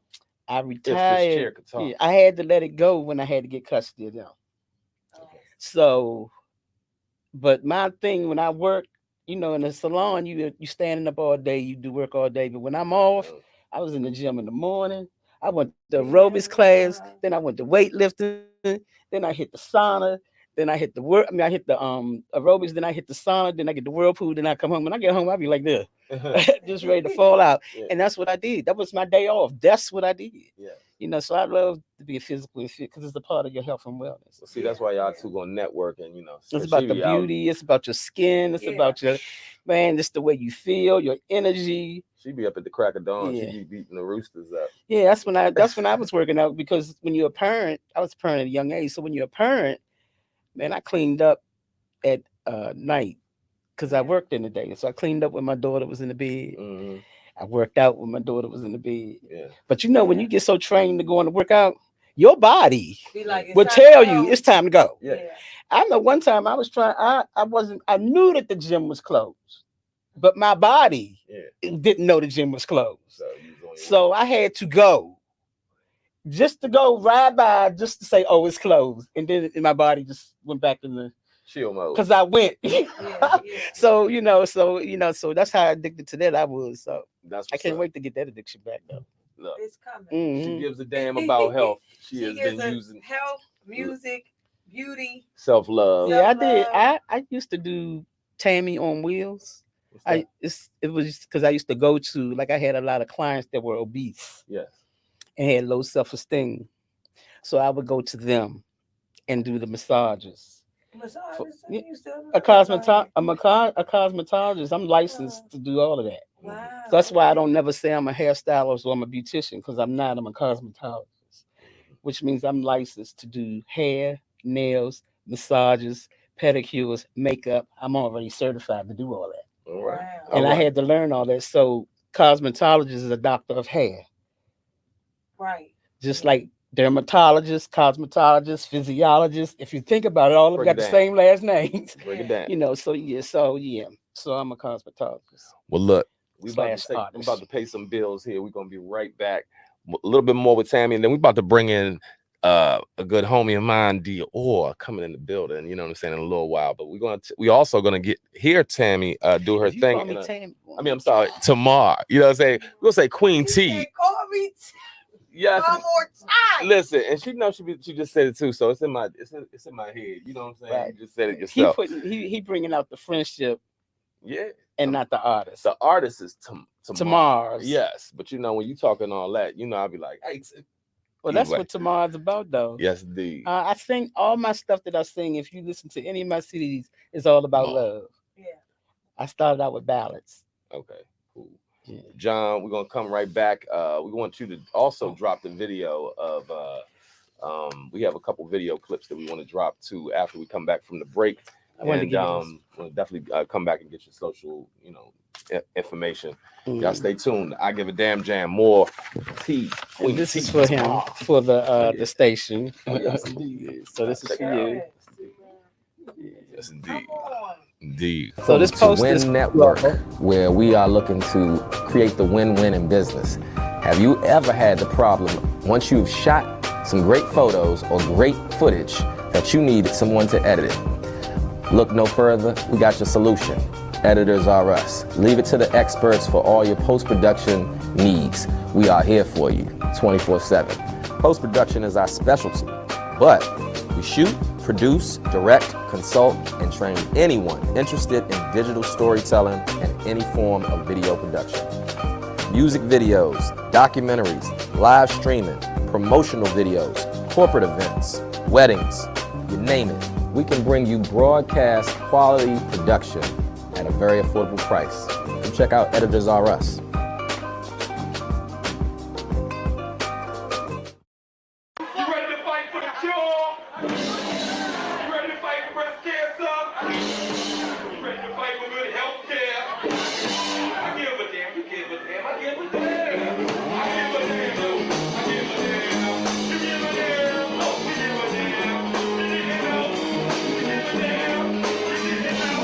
I
If this chair
retired.
could talk.
Yeah, I had to let it go when I had to get custody of them.
Oh.
So, but my thing when I work, you know, in the salon, you standing up all day, you do work all day. But when I'm off, I was in the gym in the morning. I went to aerobics class, then I went to weightlifting, then I hit the sauna, then I hit the work. I mean, I hit the aerobics, then I hit the sauna, then I get the whirlpool, then I come home. When I get home, I be like this, just ready to fall out.
Yeah.
And that's what I did. That was my day off. That's what I did.
Yeah.
You know, so I love to be physically fit because it's a part of your health and wellness.
So see, that's why y'all two gonna network and
It's about the beauty. It's about your skin. It's about your man. It's the way you feel, your energy.
She be up at the crack of dawn.
Yeah.
She be beating the roosters up.
Yeah, that's when I was working out because when you're a parent, I was a parent at a young age. So when you're a parent, man, I cleaned up at night because I worked in the day. So I cleaned up when my daughter was in the bed.
Mm-hmm.
I worked out when my daughter was in the bed.
Yeah.
But you know, when you get so trained to go on to work out, your body
Be like, it's
will
time to
tell
go.
you it's time to go.
Yeah.
I know one time I was trying, I knew that the gym was closed, but my body didn't know the gym was closed. So I had to go just to go ride by, just to say, oh, it's closed. And then my body just went back in the
chill mode.
Because I went. So that's how addicted to that I was. So I can't wait to get that addiction back though.
Look,
it's coming.
She gives a damn about health. She has been using
health, music, beauty,
self-love.
Yeah, I did. I used to do Tammy on Wheels. It was because I used to go to, like, I had a lot of clients that were obese.
Yes.
And had low self-esteem. So I would go to them and do the massages. A cosmetologist. I'm licensed to do all of that.
Wow.
So that's why I don't never say I'm a hairstylist or I'm a beautician, because I'm not. I'm a cosmetologist, which means I'm licensed to do hair, nails, massages, pedicures, makeup. I'm already certified to do all that.
All right.
And I had to learn all that. So cosmetologist is a doctor of hair.
Right.
Just like dermatologist, cosmetologist, physiologist. If you think about it, all of them got the same last names.
Break it down.
You know, so I'm a cosmetologist.
Well, look, I'm about to pay some bills here. We're gonna be right back. A little bit more with Tammy, and then we're about to bring in a good homie of mine, Dior, coming in the building. You know what I'm saying, in a little while. But we also gonna hear Tammy do her thing. I'm sorry, Tamar. You know what I'm saying? We're gonna say Queen T.
Call me
Yes.
one more time.
Listen, and she knows she just said it too, so it's in my head. You know what I'm saying?
Right.
You just said it yourself.
He bringing out the friendship, and not the artist.
The artist is
Tamar's.
Yes, but you know, when you talking all that, you know, I'll be like, hey.
Well, that's what Tamar's about, though.
Yes, indeed.
I sing all my stuff that I sing. If you listen to any of my CDs, it's all about love.
Yeah.
I started out with ballads.
Okay, cool. Yeah. John, we're gonna come right back. We want you to also drop the video of we have a couple video clips that we want to drop too after we come back from the break. We'll definitely come back and get your social, information. Y'all stay tuned. I Give a Damn Jam, more T.
This is for him, for the station.
Yes,
so this is for you.
Yes, indeed. Indeed.
So this post is Network, where we are looking to create the win-win in business. Have you ever had the problem, once you've shot some great photos or great footage, that you need someone to edit it? Look no further, we got your solution. Editors Are Us. Leave it to the experts for all your post-production needs. We are here for you 24/7. Post-production is our specialty, but we shoot, produce, direct, consult, and train anyone interested in digital storytelling and any form of video production. music videos, documentaries, live streaming, promotional videos, corporate events, weddings, you name it. We can bring you broadcast quality production at a very affordable price. Come check out Editors R Us.
You ready to fight for the cure? You ready to fight for breast cancer? You ready to fight for good health care? I give a damn, you give a damn, I give a damn. I give a damn, I give a damn. You give a damn, oh, we give a damn. You didn't know, you give a damn. You didn't know,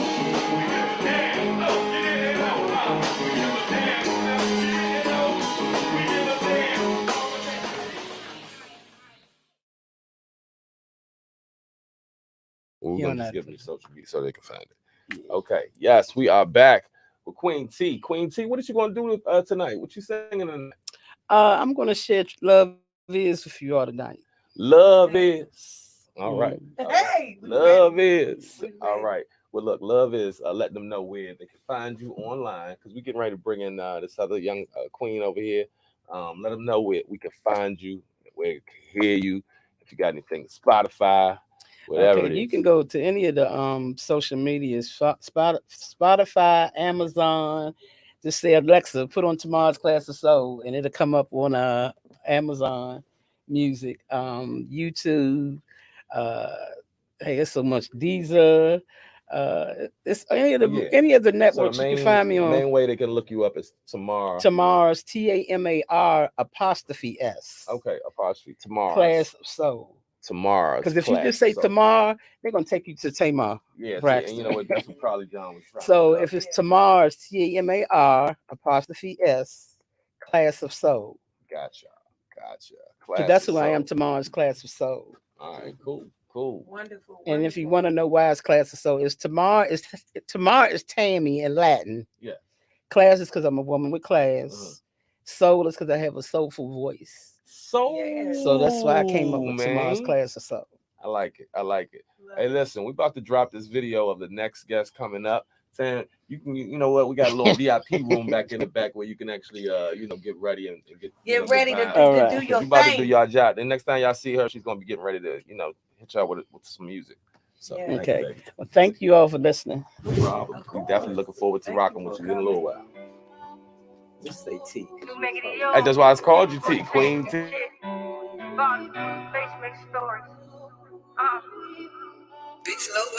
we give a damn. Oh, you didn't know, we give a damn. You didn't know, we give a damn.
We're
You
gonna
don't
just
have
give them social media so they can find it. Okay. Yes, we are back with Queen T. Queen T, what is you gonna do tonight? What you singing tonight?
I'm gonna share Love Is with you all tonight.
Love is. All right.
Mm.
All right. Love is. All right. Well, look, Love is. Let them know where they can find you online because we're getting ready to bring in this other young queen over here. Let them know where we can find you, where we can hear you. If you got anything, Spotify, whatever
Okay,
it is.
you can go to any of the social medias, Spotify, Amazon. Just say Alexa, put on Tomorrow's Class of Soul, and it'll come up on Amazon Music, YouTube. Hey, it's so much. Deezer. It's any of the networks
So the
you can find me on.
main way they can look you up is Tomorrow.
Tomorrow's TAMAR apostrophe S.
Okay, apostrophe Tomorrow.
Class of Soul.
Tomorrow.
Because if you just say Tamar, they're gonna take you to Tamar.
Yeah,
Braxton.
and you know what? That's what probably John was trying.
So
to do.
if it's Tamar's TAMAR apostrophe S, Class of Soul.
Gotcha.
So that's who I am. Tamar's Class of Soul.
All right, cool.
Wonderful.
And if you want to know why it's Class of Soul, it's Tamar is Tammy in Latin.
Yeah.
Class is because I'm a woman with class. Soul is because I have a soulful voice. So that's why I came up with Tamar's Class of Soul.
I like it. Hey, listen, we about to drop this video of the next guest coming up. Saying you can, you know what, we got a little VIP room back in the back where you can actually, get ready and
Get ready to
All
do your
you about to do
thing.
your job. The next time y'all see her, she's gonna be getting ready to, hit y'all with some music. So
Yeah.
thank you,
Okay.
baby.
Well, thank you all for listening.
No problem. We definitely looking forward to rocking with you in a little while.
Just say T.
Hey, that's why it's called you T, Queen T.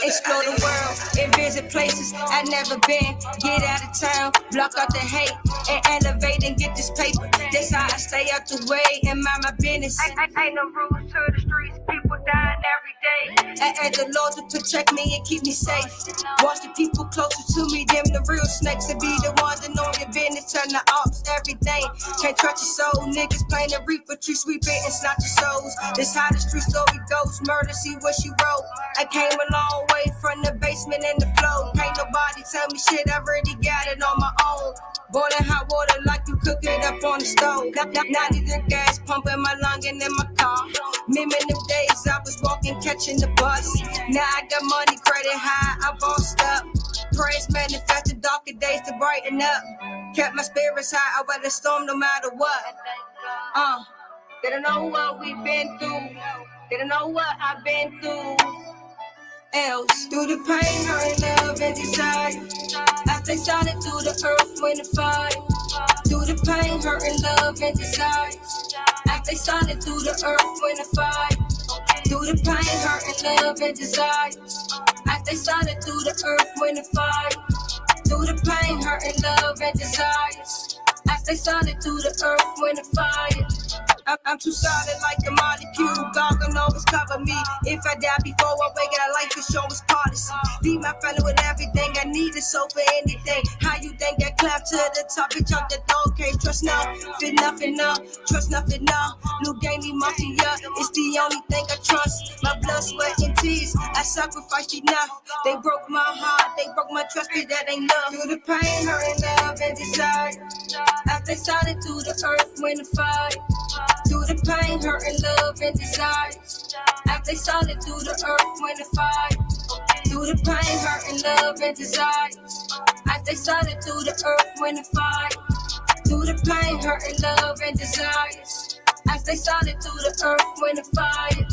Explore the world and visit places I've never been. Get out of town, block out the hate, and elevate and get this paper. That's how I stay out the way and mind my business. Ain't no rules to the streets, people dying every day. I ask the Lord to protect me and keep me safe. Watch the people closer to me, them the real snakes. And be the ones that know your business, turn the ops everything. Can't trust your soul, niggas playing the reaper, tree sweeping and snatch your souls. That's how the street story goes. Murder, see what she wrote. I came a long way from the basement and the flow. Can't nobody tell me shit, I already got it on my own. Boiling hot water like you cook it up on the stove. Now need the gas pumping my lung and in my car. Remember them days I was walking, catching the bus. Now I got money, credit high, I bossed up. Praise manifested darker days to brighten up. Kept my spirits high, I weather storm no matter what. They don't know what we've been through. They don't know what I've been through. Else through the pain, hurt, love, and desire. I stay solid through the earth, wind, and fire. Through the pain, hurt, and love, and desire. I stay solid through the earth, wind, and fire. Through the pain, hurt, and love, and desire. I stay solid through the earth, wind, and fire. Through the pain, hurt, and love, and desires. I stay solid through the earth, wind, and fire. I'm too solid like a molecule. God can always cover me. If I die before I wake, I like to show his policy. Leave my family with everything I need, it's so for anything. How you think I climb to the top? Bitch, up the dog, can't trust now. Fit nothing now, trust nothing now. New game, me mafia, it's the only thing I trust. My blood, sweat, and tears, I sacrificed enough. They broke my heart, they broke my trust, but that ain't love. Through the pain, hurt, and love, and desire. I stay solid through the earth, wind, and fire. Through the pain, hurt, and love, and desire. I stay solid through the earth, wind, and fire. Through the pain, hurt, and love, and desire. I stay solid through the earth, wind, and fire. through the pain, hurt and love and desires. I stay solid through the earth, wind and fire.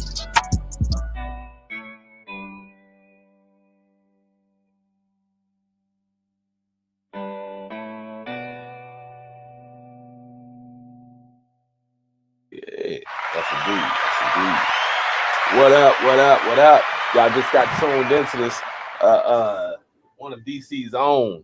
Yeah, that's a beat. That's a beat. What up? What up? What up? Y'all just got tuned into this one of DC's own.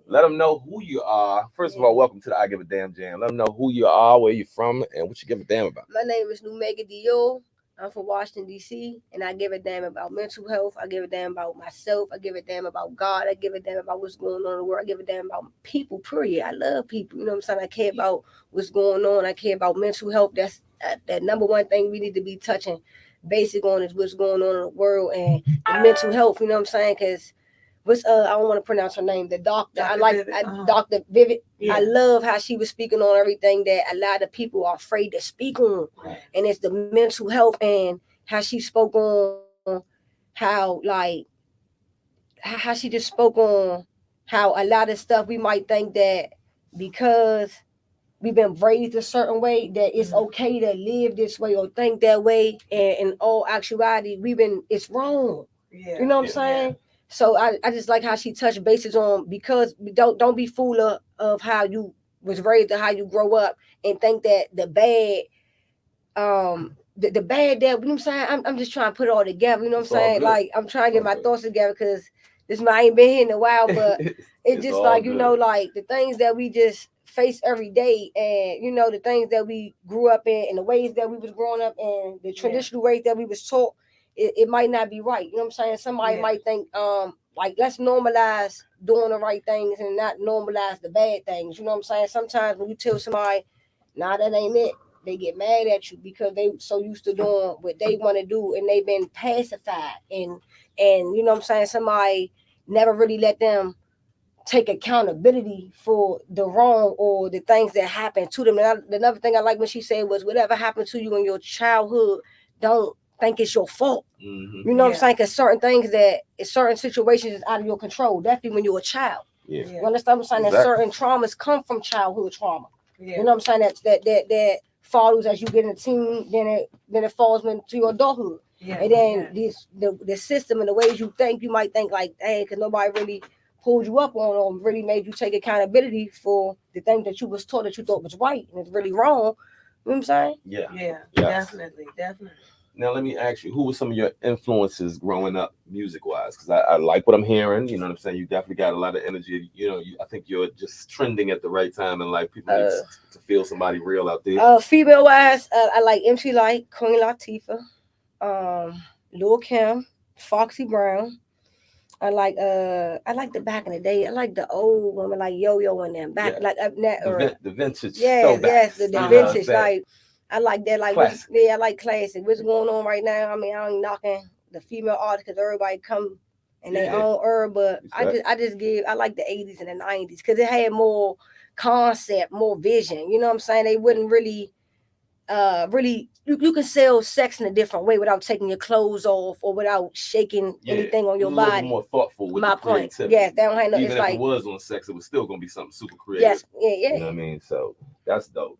Let them know who you are. First of all, welcome to the I Give a Damn Jam. Let them know who you are, where you're from, and what you give a damn about.
My name is Numega Dio. I'm from Washington, D.C., and I give a damn about mental health. I give a damn about myself. I give a damn about God. I give a damn about what's going on in the world. I give a damn about people, period. I love people. You know what I'm saying? I care about what's going on. I care about mental health. That's that number one thing we need to be touching basic on is what's going on in the world and the mental health. You know what I'm saying? Because what's I don't want to pronounce her name. The doctor. I like Dr. Vivid. Yeah. I love how she was speaking on everything that a lot of people are afraid to speak on, and it's the mental health and how she spoke on how how she just spoke on how a lot of stuff we might think that because we've been raised a certain way that it's okay to live this way or think that way, and in all actuality it's wrong. You know what I'm saying? So I just like how she touched bases on, because don't be fooled of how you was raised or how you grow up and think that the bad the bad that, you know what I'm saying? I'm just trying to put it all together, you know what I'm saying? Like I'm trying to get my thoughts together because this I ain't been here in a while, but it's just like, you know, like the things that we just face every day, and you know, the things that we grew up in and the ways that we was growing up and the traditional ways that we was taught. It might not be right. You know what I'm saying? Somebody might think, like, let's normalize doing the right things and not normalize the bad things. You know what I'm saying? Sometimes when you tell somebody, nah, that ain't it, they get mad at you because they so used to doing what they want to do and they've been pacified. And you know what I'm saying? Somebody never really let them take accountability for the wrong or the things that happened to them. And another thing I like when she said was, whatever happened to you in your childhood, don't think it's your fault. You know what I'm saying? Because certain things that in certain situations is out of your control. Definitely when you're a child. You understand what I'm saying? That certain traumas come from childhood trauma. You know what I'm saying? That follows as you get in a teen, then it falls into your adulthood. And then the system and the ways you think, you might think like, hey, because nobody really pulled you up on or really made you take accountability for the thing that you was taught that you thought was right and it's really wrong. You know what I'm saying?
Definitely.
Now, let me ask you, who were some of your influences growing up music-wise? Because I like what I'm hearing. You know what I'm saying? You definitely got a lot of energy. You know, I think you're just trending at the right time in life. People need to feel somebody real out there.
Female-wise, I like MC Lyte, Queen Latifah, Lil' Kim, Foxy Brown. I like the back in the day. I like the old women like Yo-Yo and them back like up that era.
The vintage.
The vintage. Like I like that. Like I like classic. What's going on right now? I mean, I ain't knocking the female artists because everybody come in their own era, but I like the 80s and the 90s because it had more concept, more vision. You know what I'm saying? They wouldn't really you can sell sex in a different way without taking your clothes off or without shaking anything on your body.
More thoughtful with
my
the
point.
Creativity.
Yes, that don't have no.
Even
it's
if
like
it was on sex, it was still gonna be something super creative.
Yes, yeah.
You know what I mean? So that's dope.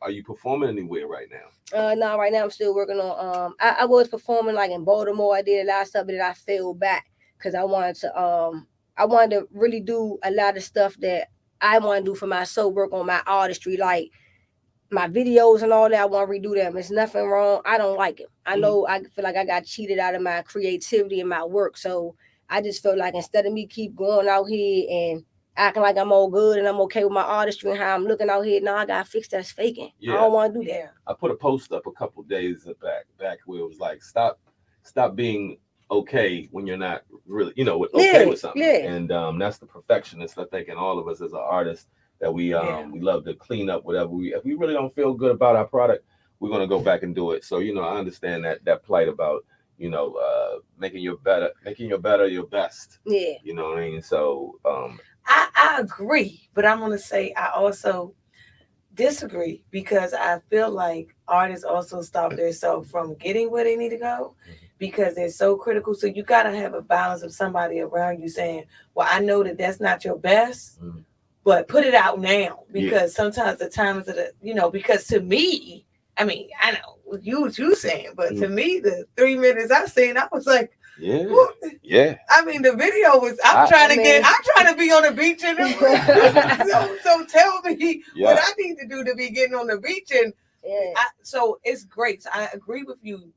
Are you performing anywhere right now?
No, right now I'm still working on. I was performing like in Baltimore. I did a lot of stuff, but I fell back because I wanted to really do a lot of stuff that I want to do for myself. Work on my artistry, like my videos and all that. I want to redo them. It's nothing wrong. I don't like it. I know I feel like I got cheated out of my creativity and my work. So I just felt like instead of me keep going out here and acting like I'm all good and I'm okay with my artistry and how I'm looking out here, now I got to fix that's faking. I don't want to do that.
I put a post up a couple days back where it was like, stop being okay when you're not really, okay with something. And that's the perfectionist, I think, in all of us as an artist. That we love to clean up whatever if we really don't feel good about our product, we're gonna go back and do it. So I understand that plight about making your better your best.
Yeah.
You know what I mean? So
I agree, but I'm gonna say I also disagree because I feel like artists also stop themselves from getting where they need to go because they're so critical. So you gotta have a balance of somebody around you saying, well, I know that that's not your best. but put it out now because
Yeah.
sometimes the times of the, because to me, I mean, I know what you saying, but to me, the 3 minutes I seen, I was like,
Yeah.
"Woo."
Yeah.
I mean, the video was. I'm trying to be on the beach and so tell me what I need to do to be getting on the beach and.
Yeah.
So it's great. So I agree with you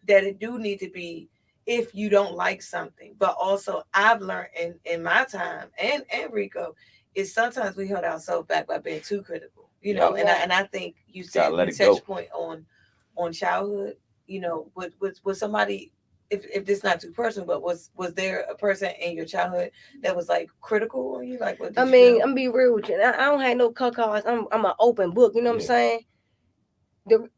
that it do need to be if you don't like something, but also I've learned in my time and Rico is sometimes we hold ourselves back by being too critical, and I think you said
let
you
it go.
touched point on childhood, with somebody. If this not too personal, but was there a person in your childhood that was like critical on you? Like, what?
I'm gonna be real with you. I don't have no cuckolds. I'm an open book. You know what I'm saying?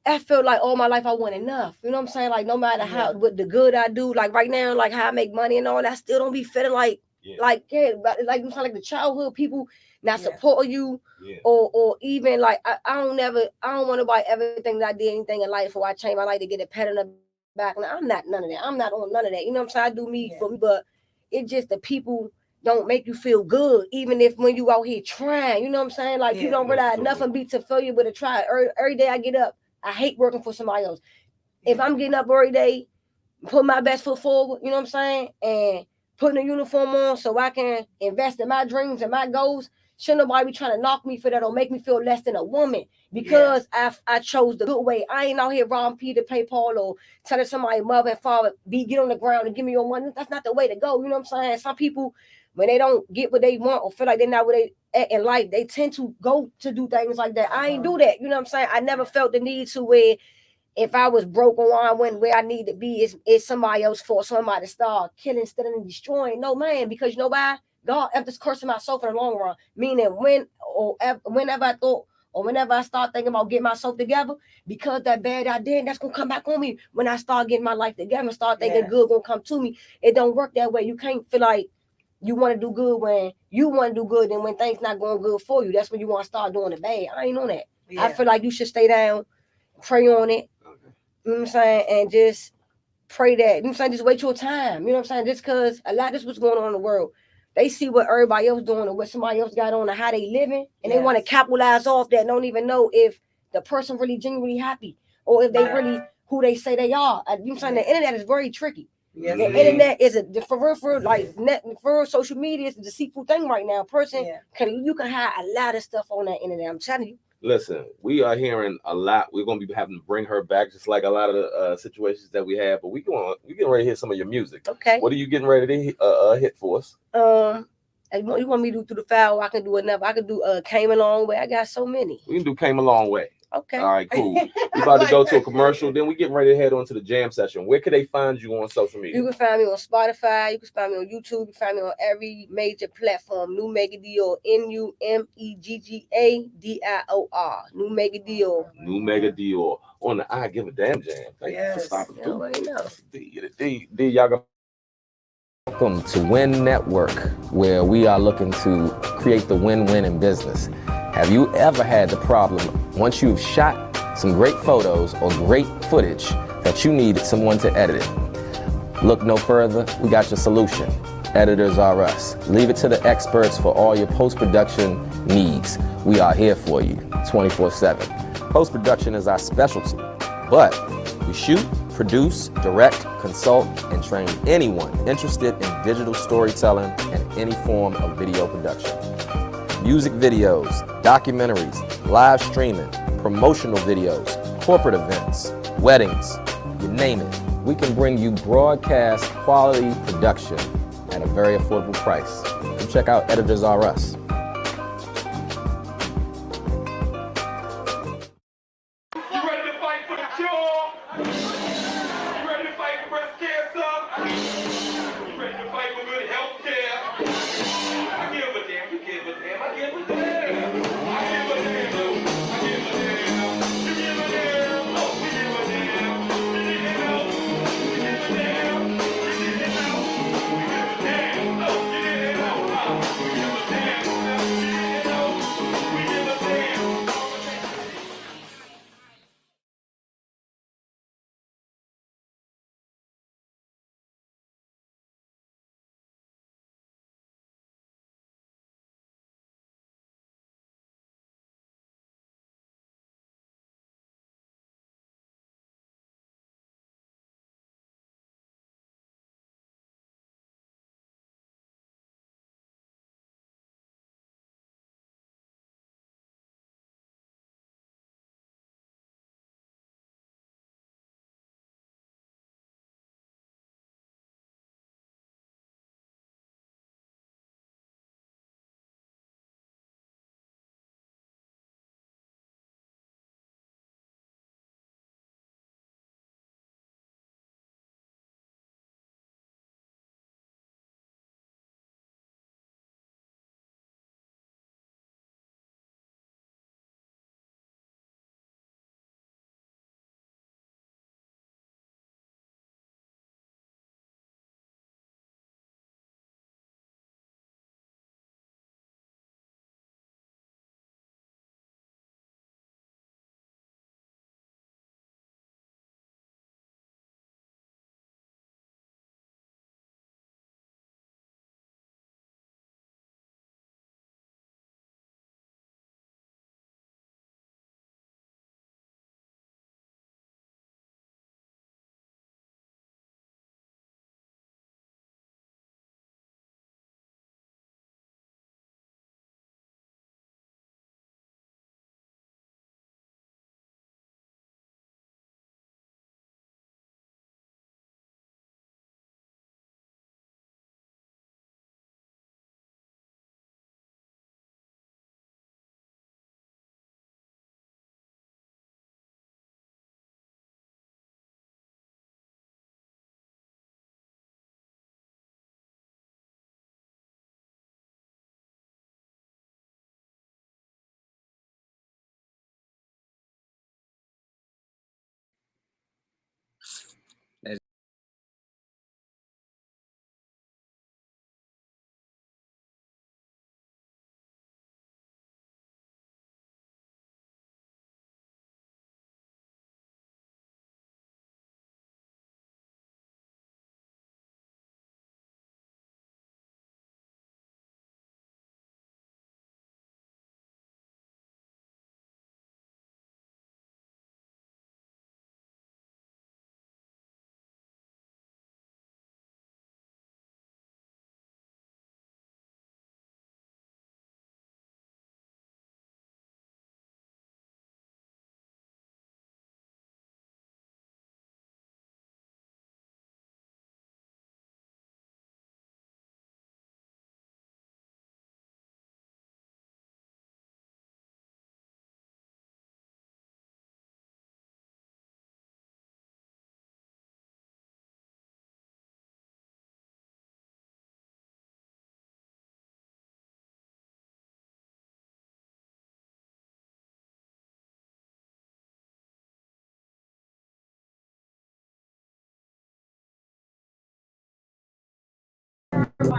I feel like all my life I want enough. You know what I'm saying? Like no matter how what the good I do, like right now, like how I make money and all that, I still don't be feeling like like the childhood people not support you, or even like I don't want nobody ever think that I did anything in life or I changed my life to get a pat on the back. And I'm not none of that. I'm not on none of that. You know what I'm saying? I do me for me, but it's just the people don't make you feel good, even if when you out here trying, you know what I'm saying? Like you don't realize nothing beats a failure but a try. Every day I get up, I hate working for somebody else. If I'm getting up every day, put my best foot forward, you know what I'm saying? And putting a uniform on so I can invest in my dreams and my goals. Shouldn't nobody be trying to knock me for that or make me feel less than a woman because I chose the good way. I ain't out here robbing Peter to pay Paul or telling somebody mother and father, get on the ground and give me your money. That's not the way to go. You know what I'm saying? Some people, when they don't get what they want or feel like they're not what they at in life, they tend to go to do things like that. I ain't do that. You know what I'm saying? I never felt the need to where if I was broke or I went where I need to be, it's somebody else for somebody to start killing instead of destroying. No, man, because you know why? God, I'm just cursing myself in the long run. Meaning whenever I thought or whenever I start thinking about getting myself together, because that bad idea, that's gonna come back on me when I start getting my life together and start thinking good gonna come to me. It don't work that way. You can't feel like you want to do good when you want to do good, and when things not going good for you, that's when you want to start doing the bad. I ain't on that. I feel like you should stay down, pray on it. You know what I'm saying? And just pray that. You know what I'm saying? Just wait your time. You know what I'm saying? Just because a lot of this what's going on in the world. They see what everybody else doing or what somebody else got on or how they living, and they want to capitalize off that and don't even know if the person really genuinely happy or if they really who they say they are. You know what I'm saying? The internet is very tricky. The internet is for social media is a deceitful thing right now. You can hide a lot of stuff on that internet. I'm telling you.
Listen, we are hearing a lot. We're gonna be having to bring her back, just like a lot of the situations that we have. But we getting ready to hear some of your music.
Okay.
What are you getting ready to hit for us?
You want me to do through the foul? I can do another. I can do Came a Long Way. I got so many.
We can do Came a Long Way.
Okay.
All right, cool. We about to go to a commercial. Then we getting ready to head on to the jam session. Where can they find you on social media?
You can find me on Spotify. You can find me on YouTube. You can find me on every major platform. New Mega Dior. NUMEGGADIOR. New Mega Dior.
New Mega Dior on the I Give a Damn Jam. Thank you for stopping through. D, y'all go.
Welcome to Win Network, where we are looking to create the win-win in business. Have you ever had the problem once you've shot some great photos or great footage that you needed someone to edit it? Look no further, we got your solution. Editors Are Us. Leave it to the experts for all your post-production needs. We are here for you 24/7. Post-production is our specialty, but we shoot, produce, direct, consult, and train anyone interested in digital storytelling and any form of video production. Music videos, documentaries, live streaming, promotional videos, corporate events, weddings, you name it. We can bring you broadcast quality production at a very affordable price. So check out Editors Are Us.
You ready to fight for the cure? You ready to fight for breast cancer? You ready to fight for good health care? I give a damn, you give a damn, I give a damn. I give a damn, I give a damn. You give a damn, oh, we give a damn. You didn't know, you give a damn. You didn't know, we give a damn. Oh, you didn't know, we give a damn.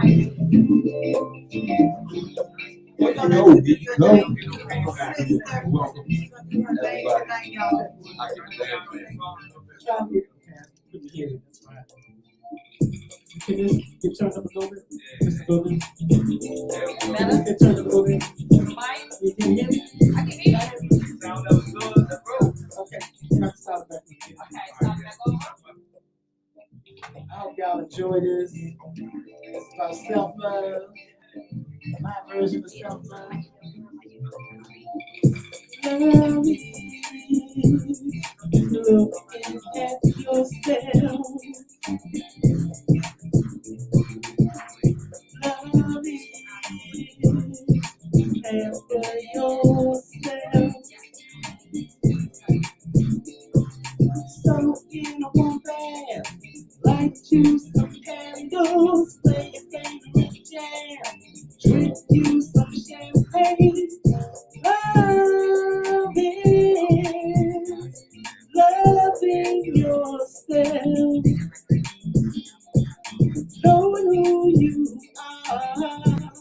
Can this get turned up a little bit? Just a little bit. Can this get turned up a little bit? You can hear me? I can hear you. Okay, you have to stop back. I hope y'all enjoy this. It's about self-love. My version of self-love. Love is looking at yourself. Love is after yourself. So in a warm bath, light you some candles, play your favorite jam, drink you some champagne. Love is loving yourself, knowing who you are.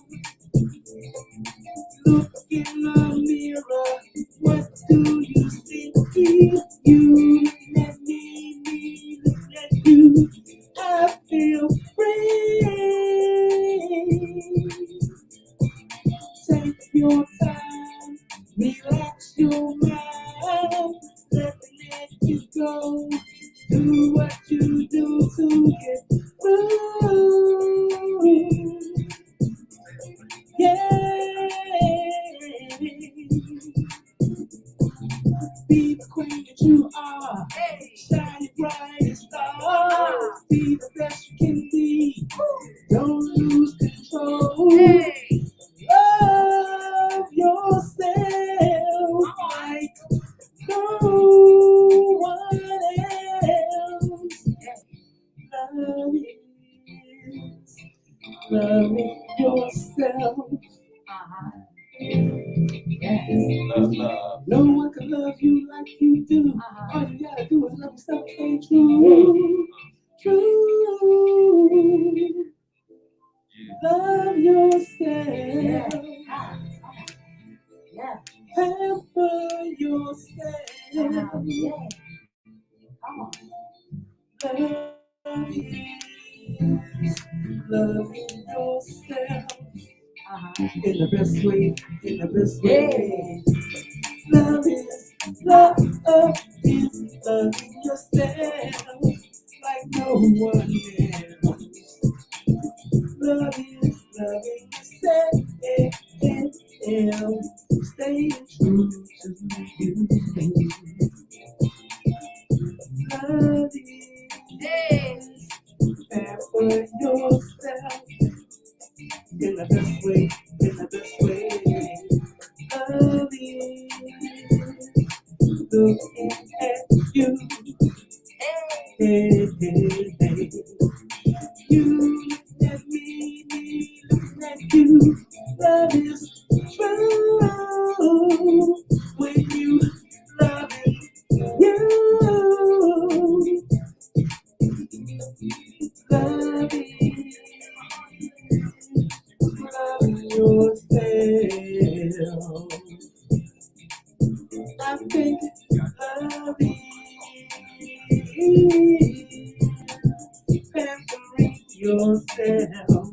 Look in the mirror, what do you see? You let me look at you. I feel free. Take your time, relax your mind, let you go. Do what you do to get through. Yeah. Be the queen that you are. Shine your brightest star. Be the best you can be. Don't lose control. Love yourself like no one else. Love is loving yourself. No one can love you like you do. All you gotta do is love yourself. Stay true. True. Love yourself. Pamper yourself. Love is loving yourself. In the best way, in the best way. Love is loving yourself like no one else. Love is loving yourself. Stay true to you. Love is pamper yourself. In the best way, in the best way. Love is looking at you. Hey, hey, hey. You look at me looking at you. Love is true when you love it. You love it. Love yourself. I think love is pampering yourself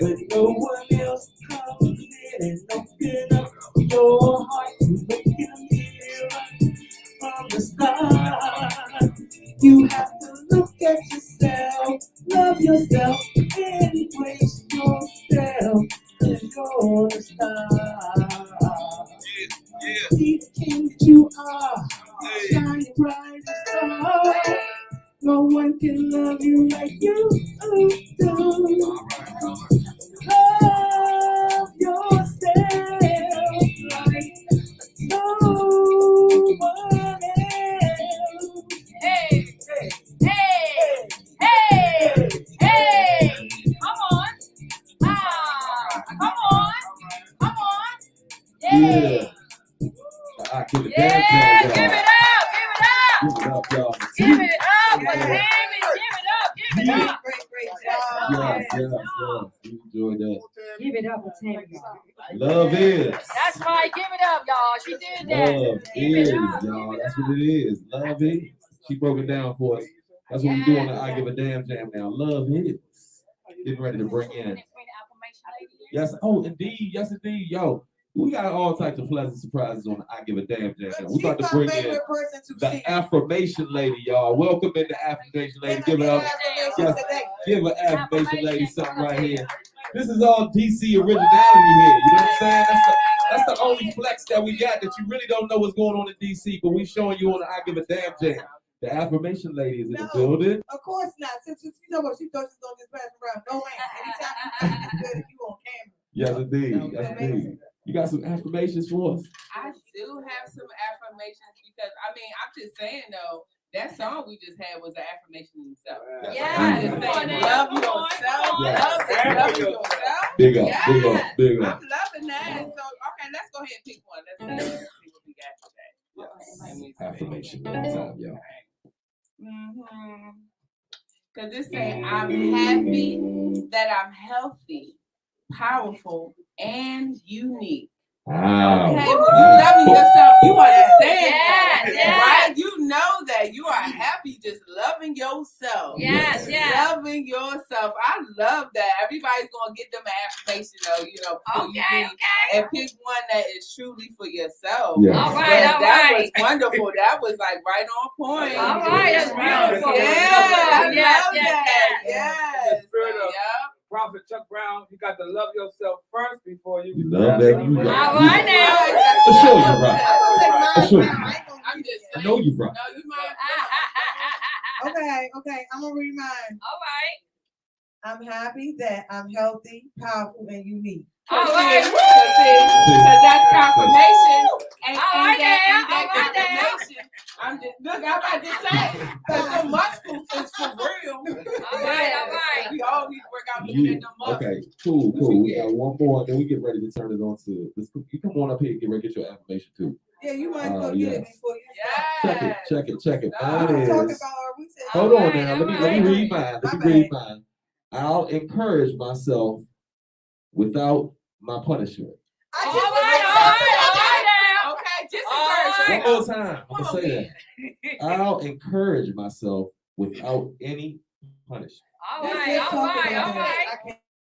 when no one else comes in and open up your heart. You look in the mirror from the start. You have to look at yourself, love yourself, embrace yourself, and you're the star. Be the king that you are, shine your brightest star. No one can love you like you do. Love yourself like no one else. Hey, hey, hey, hey, hey, come on. Come on. Come on. Yeah. Give it up. Give it up, y'all. Give it up for Tammy. Give it up. Great job.
Love is.
That's right. Give it up, y'all. She did that.
Love is, y'all. That's what it is. Love is. She broke it down for us. That's what we do on the I Give a Damn Jam now. Love is. Getting ready to bring in. Yes. Oh, indeed. Yes, indeed. Yo, we got all types of pleasant surprises on the I Give a Damn Jam now. We about to bring in the affirmation lady, y'all. Welcome in the affirmation lady. Give it up. Yes, give an affirmation lady something right here. This is all DC originality here. You know what I'm saying? That's the only flex that we got that you really don't know what's going on in DC, but we showing you on the I Give a Damn Jam. The affirmation lady is in the building.
Of course not. Since you know what she thought she's gonna just pass around. No way. Anytime you good if you on camera.
Yes, indeed. Yes, indeed. You got some affirmations for us?
I do have some affirmations because I'm just saying though, that song we just had was an affirmation in itself.
Yeah.
Love yourself. Love yourself.
Big up, big up, big up.
I'm loving that. So okay, let's go ahead and pick one. Let's see what we got today.
Yes. Affirmation time, y'all.
Because it say, I'm happy that I'm healthy, powerful, and unique.
Wow.
Okay, when you loving yourself, you understand that, right? You know that you are happy just loving yourself.
Yes.
Loving yourself. I love that. Everybody's gonna get them an affirmation though, you know. And pick one that is truly for yourself.
Yeah.
All right.
That was wonderful. That was like right on point.
All right, that's beautiful.
Yes.
Prophet Chuck Brown, you got to love yourself first before you
love that. You
All right now.
For sure you're right. For sure.
I'm just
I know you're right.
No, you mind.
Okay. I'm gonna read mine.
All right.
I'm happy that I'm healthy, powerful, and unique.
All right.
Because that's confirmation. And
All right
confirmation. I'm about to say, because the muscles is for real.
All right.
We all need to work out looking at the muscles.
Okay, cool. We got one more, then we get ready to turn it on to this. You come on up here and get ready to get your affirmation too.
Yeah, you might as well get it before you start.
Check it.
Mine is.
Hold on now. Let me read mine. I'll encourage myself without my punishment.
All right now.
Okay, just encourage.
One more time. I'm gonna say that. I'll encourage myself without any punishment.
All right.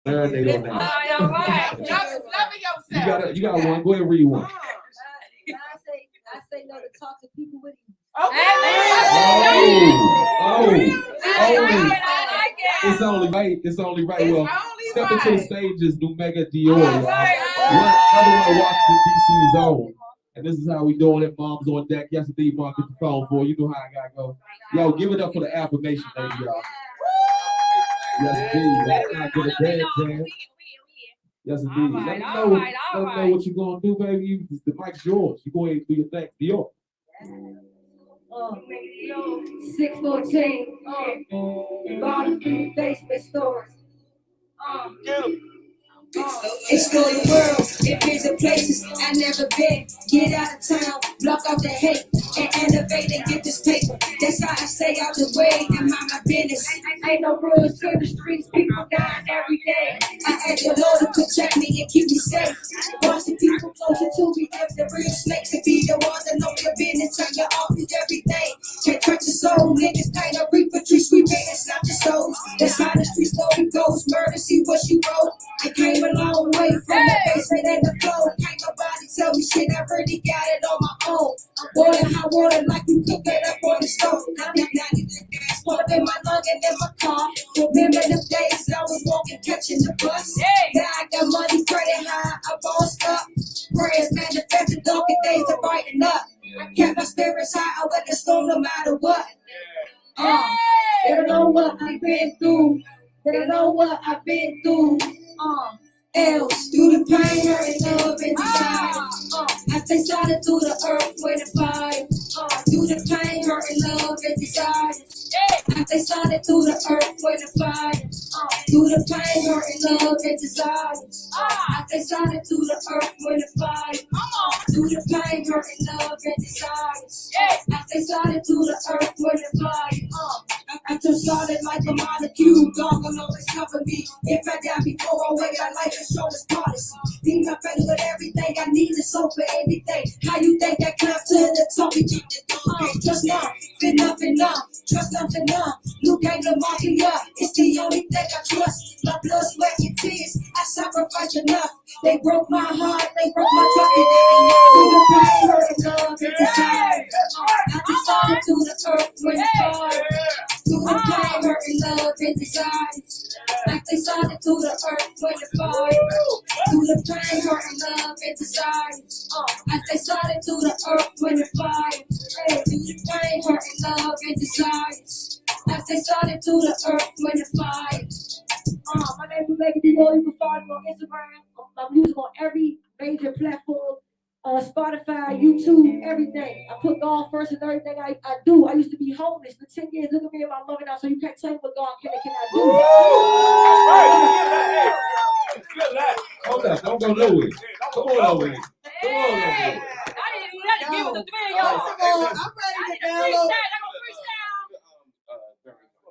Marinate on that.
All right.
Y'all just loving yourself.
You got one. Go ahead and read one.
I say no to talk to people with you.
Okay.
It's only right. Well, step into the stage is Numega Dior. Another one, Washington D.C. Zone. And this is how we doing it. Mom's on deck. Yes, indeed, Mom, get the phone for you. You know how I gotta go. Yo, give it up for the affirmation, lady, y'all. Yes, indeed. I get a damn jam. Yes, indeed. Let me know what you're gonna do, baby. The mic's yours. You go ahead and do your thing. Dior.
614. Bottom through basement stores.
Explore the world and visit places I've never been. Get out of town, block out the hate, and elevate and get this paper. That's how I stay out the way and mind my business.
Ain't no rules to the streets, people dying every day.
I ask the Lord to protect me and keep me safe. Watch the people closer to me, if the real snakes and be the ones that know your business. Turn your office every day. Can't touch your soul, niggas paint a reaper tree, sweeping and snap your souls. That's how the street story goes. Murder, see what she wrote. I came a long way from the basement and the floor. Can't nobody tell me shit, I really got it on my own. Water, hot water, like you cook it up on the stove. Now the gas pump in my lung and in my car. Remember the days I was walking, catching the bus. Now I got money, credit high, I bossed up. Prayers manifested, darker days to brighten up. I kept my spirits high, I went to storm no matter what.
They don't know what I've been through. They don't know what I've been through.
Else through the pain, hurt, and love, and desire. I stay solid through the earth with the fire. Through the pain, hurt, and love, and desire. I stay solid through the earth with the fire. Through the pain, hurt, and love, and desire. I stay solid through the earth with the fire. Through the pain, hurt, and love, and desire. I stay solid through the earth with the fire. I I just started like a molecule, God will always cover me. If I die before I wake, I like to show this policy. Be my friend with everything I need is so for anything. How you think I climb to the top? Just now, fit nothing now, trust nothing now. Look at the mafia, it's the only thing I trust. My blood, sweat, and tears, I sacrifice enough. They broke my heart, they broke my trust. Hurt and love and desire. I decided to the earth when it falls. To the pain, hurt and love and desire. Like they started to the earth when it falls. To the pain, hurt and love and desire. Like they started to the earth when it falls. To the pain, hurt and love and desire. Like they started to the earth when it falls. My name is Megan D. You can follow me on Instagram. I'm music on every major platform. Spotify, YouTube, everything. I put God first in everything I do. I used to be homeless for 10 years. Look at me in my mother now, so you can't tell me what God can I do.
Hold up, don't go nowhere. Come on over here. Come on over here.
I'm ready to download.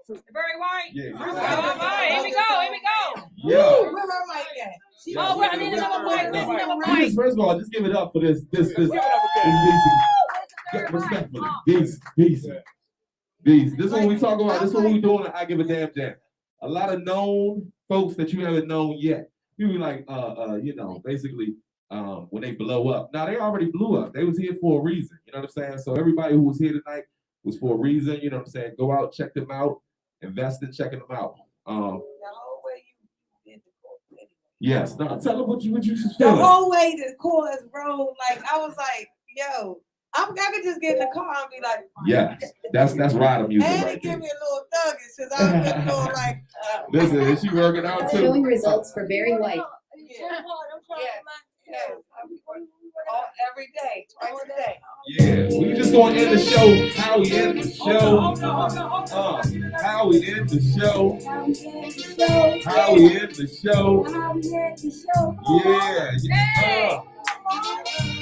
Very white.
Yeah.
All right, here we go.
Yeah.
Where her mic at?
Oh, I need another mic.
First of all, just give it up for this. Respectfully. These. This is what we talk about. This is what we doing at I Give a Damn Jam. A lot of known folks that you haven't known yet. You be like, basically, when they blow up. Now they already blew up. They was here for a reason. You know what I'm saying? So everybody who was here tonight was for a reason. You know what I'm saying? Go out, check them out, invest in checking them out. Yes. No, tell them what you should
The
feel.
whole way to the chorus, bro. Like I was like, yo, I could just get in the car and be like,
Yeah, that's rider music
and
right
it give
there.
me a little thuggish because I was just going like,
Listen, is she working out too?
Showing results for Barry White.
every day, twice a day.
Yeah, we just gonna end the show. How we end the show? How we end the show? How we end the show? Yeah.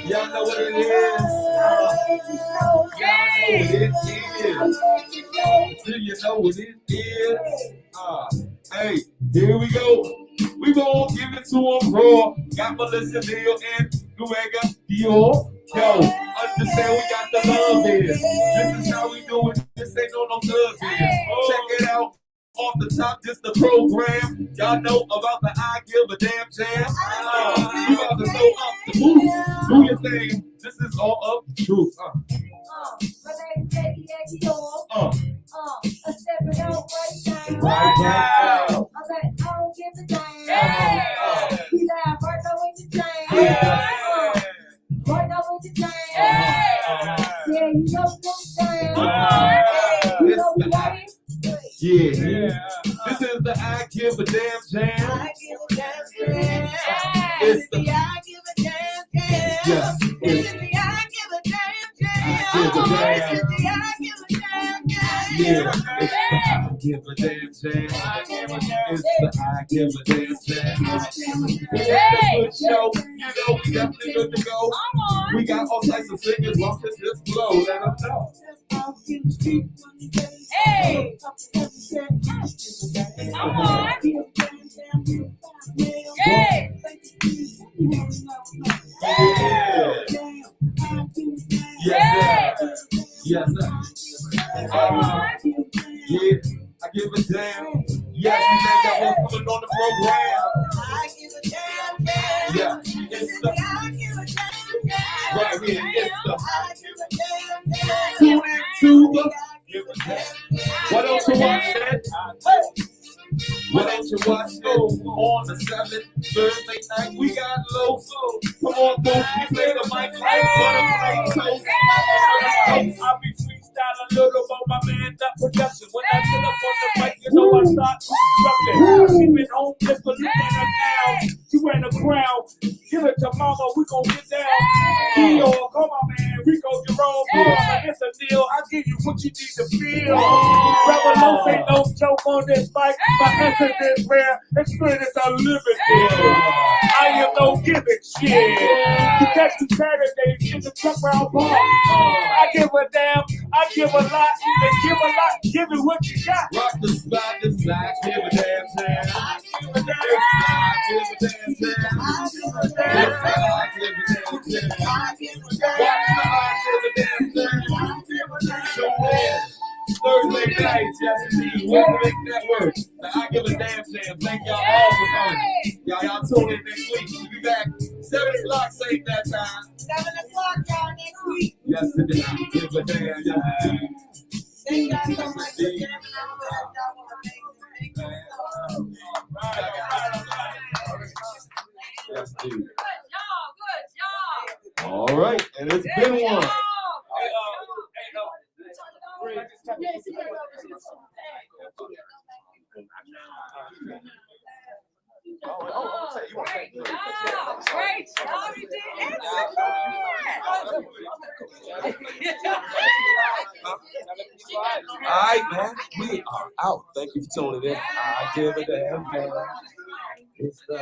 Y'all know what it is. Y'all know what it is. Do you know what it is? Hey, here we go. We gonna give it to them raw. Got Melissa Neal and Nuega Dior. Yo, understand we got the love here. This is how we do it. This ain't no thug here. Check it out. Off the top, just the program. Y'all know about the I Give a Damn Jam. You about to throw up the moves. Do your thing. This is all up the truth. Right now. Yeah. This is the I Give a Damn Jam.
I give a damn jam.
It's
the I Give a damn jam.
Yes.
This is the I Give a damn jam.
I give a damn.
This is the I Give a damn jam.
Yeah, it's the I Give a Damn Jam. It's the I Give a Damn Jam. It's a good show. You know, we definitely good to go. We got all types of singers. Long as this flow, let them know.
Hey! Come on! Hey!
Yeah. Yes, sir. Yeah, I give a damn. Yes, we thank y'all for coming on the program.
I give a damn jam.
Yeah, it's the
I give a damn jam.
right here. It's the
I give a damn jam.
to the give a damn. Why don't you watch that? Why don't you watch it on the 7th Thursday night? We got low flow. Come on, folks. We play the mic like butter toast.
I'll be freestyling a little about my man, that production. When I get up on the mic, you know I start constructing. She been home just for looking at her now. She wearing a crown. Give it to mama, we gon' get down. Yo, come on, man. Rico Jerome, it's a deal. I give you what you need to feel. Revolution ain't no joke on this mic. My essence is rare, experience unlimited. I am no gimmick shit. You catch me Saturdays in the truck round park. I give a damn, I give a lot, and give a lot, give me what you got.
Rock the slide, give a damn damn. Give a damn Thursday nights, yes indeed. Welcome to Network. The I Give a Damn Jam. Thank y'all all for coming. Y'all tune in next week. We'll be back 7 o'clock, same that time.
7 o'clock, y'all, next week.
Yes indeed. Give a damn, yes indeed.
Thank y'all so much for jamming out with us. Y'all were amazing.
Yes indeed.
Good job.
All right, and it's been one.
Great job, you did
All right, man. We are out. Thank you for tuning in. I give a damn. It's the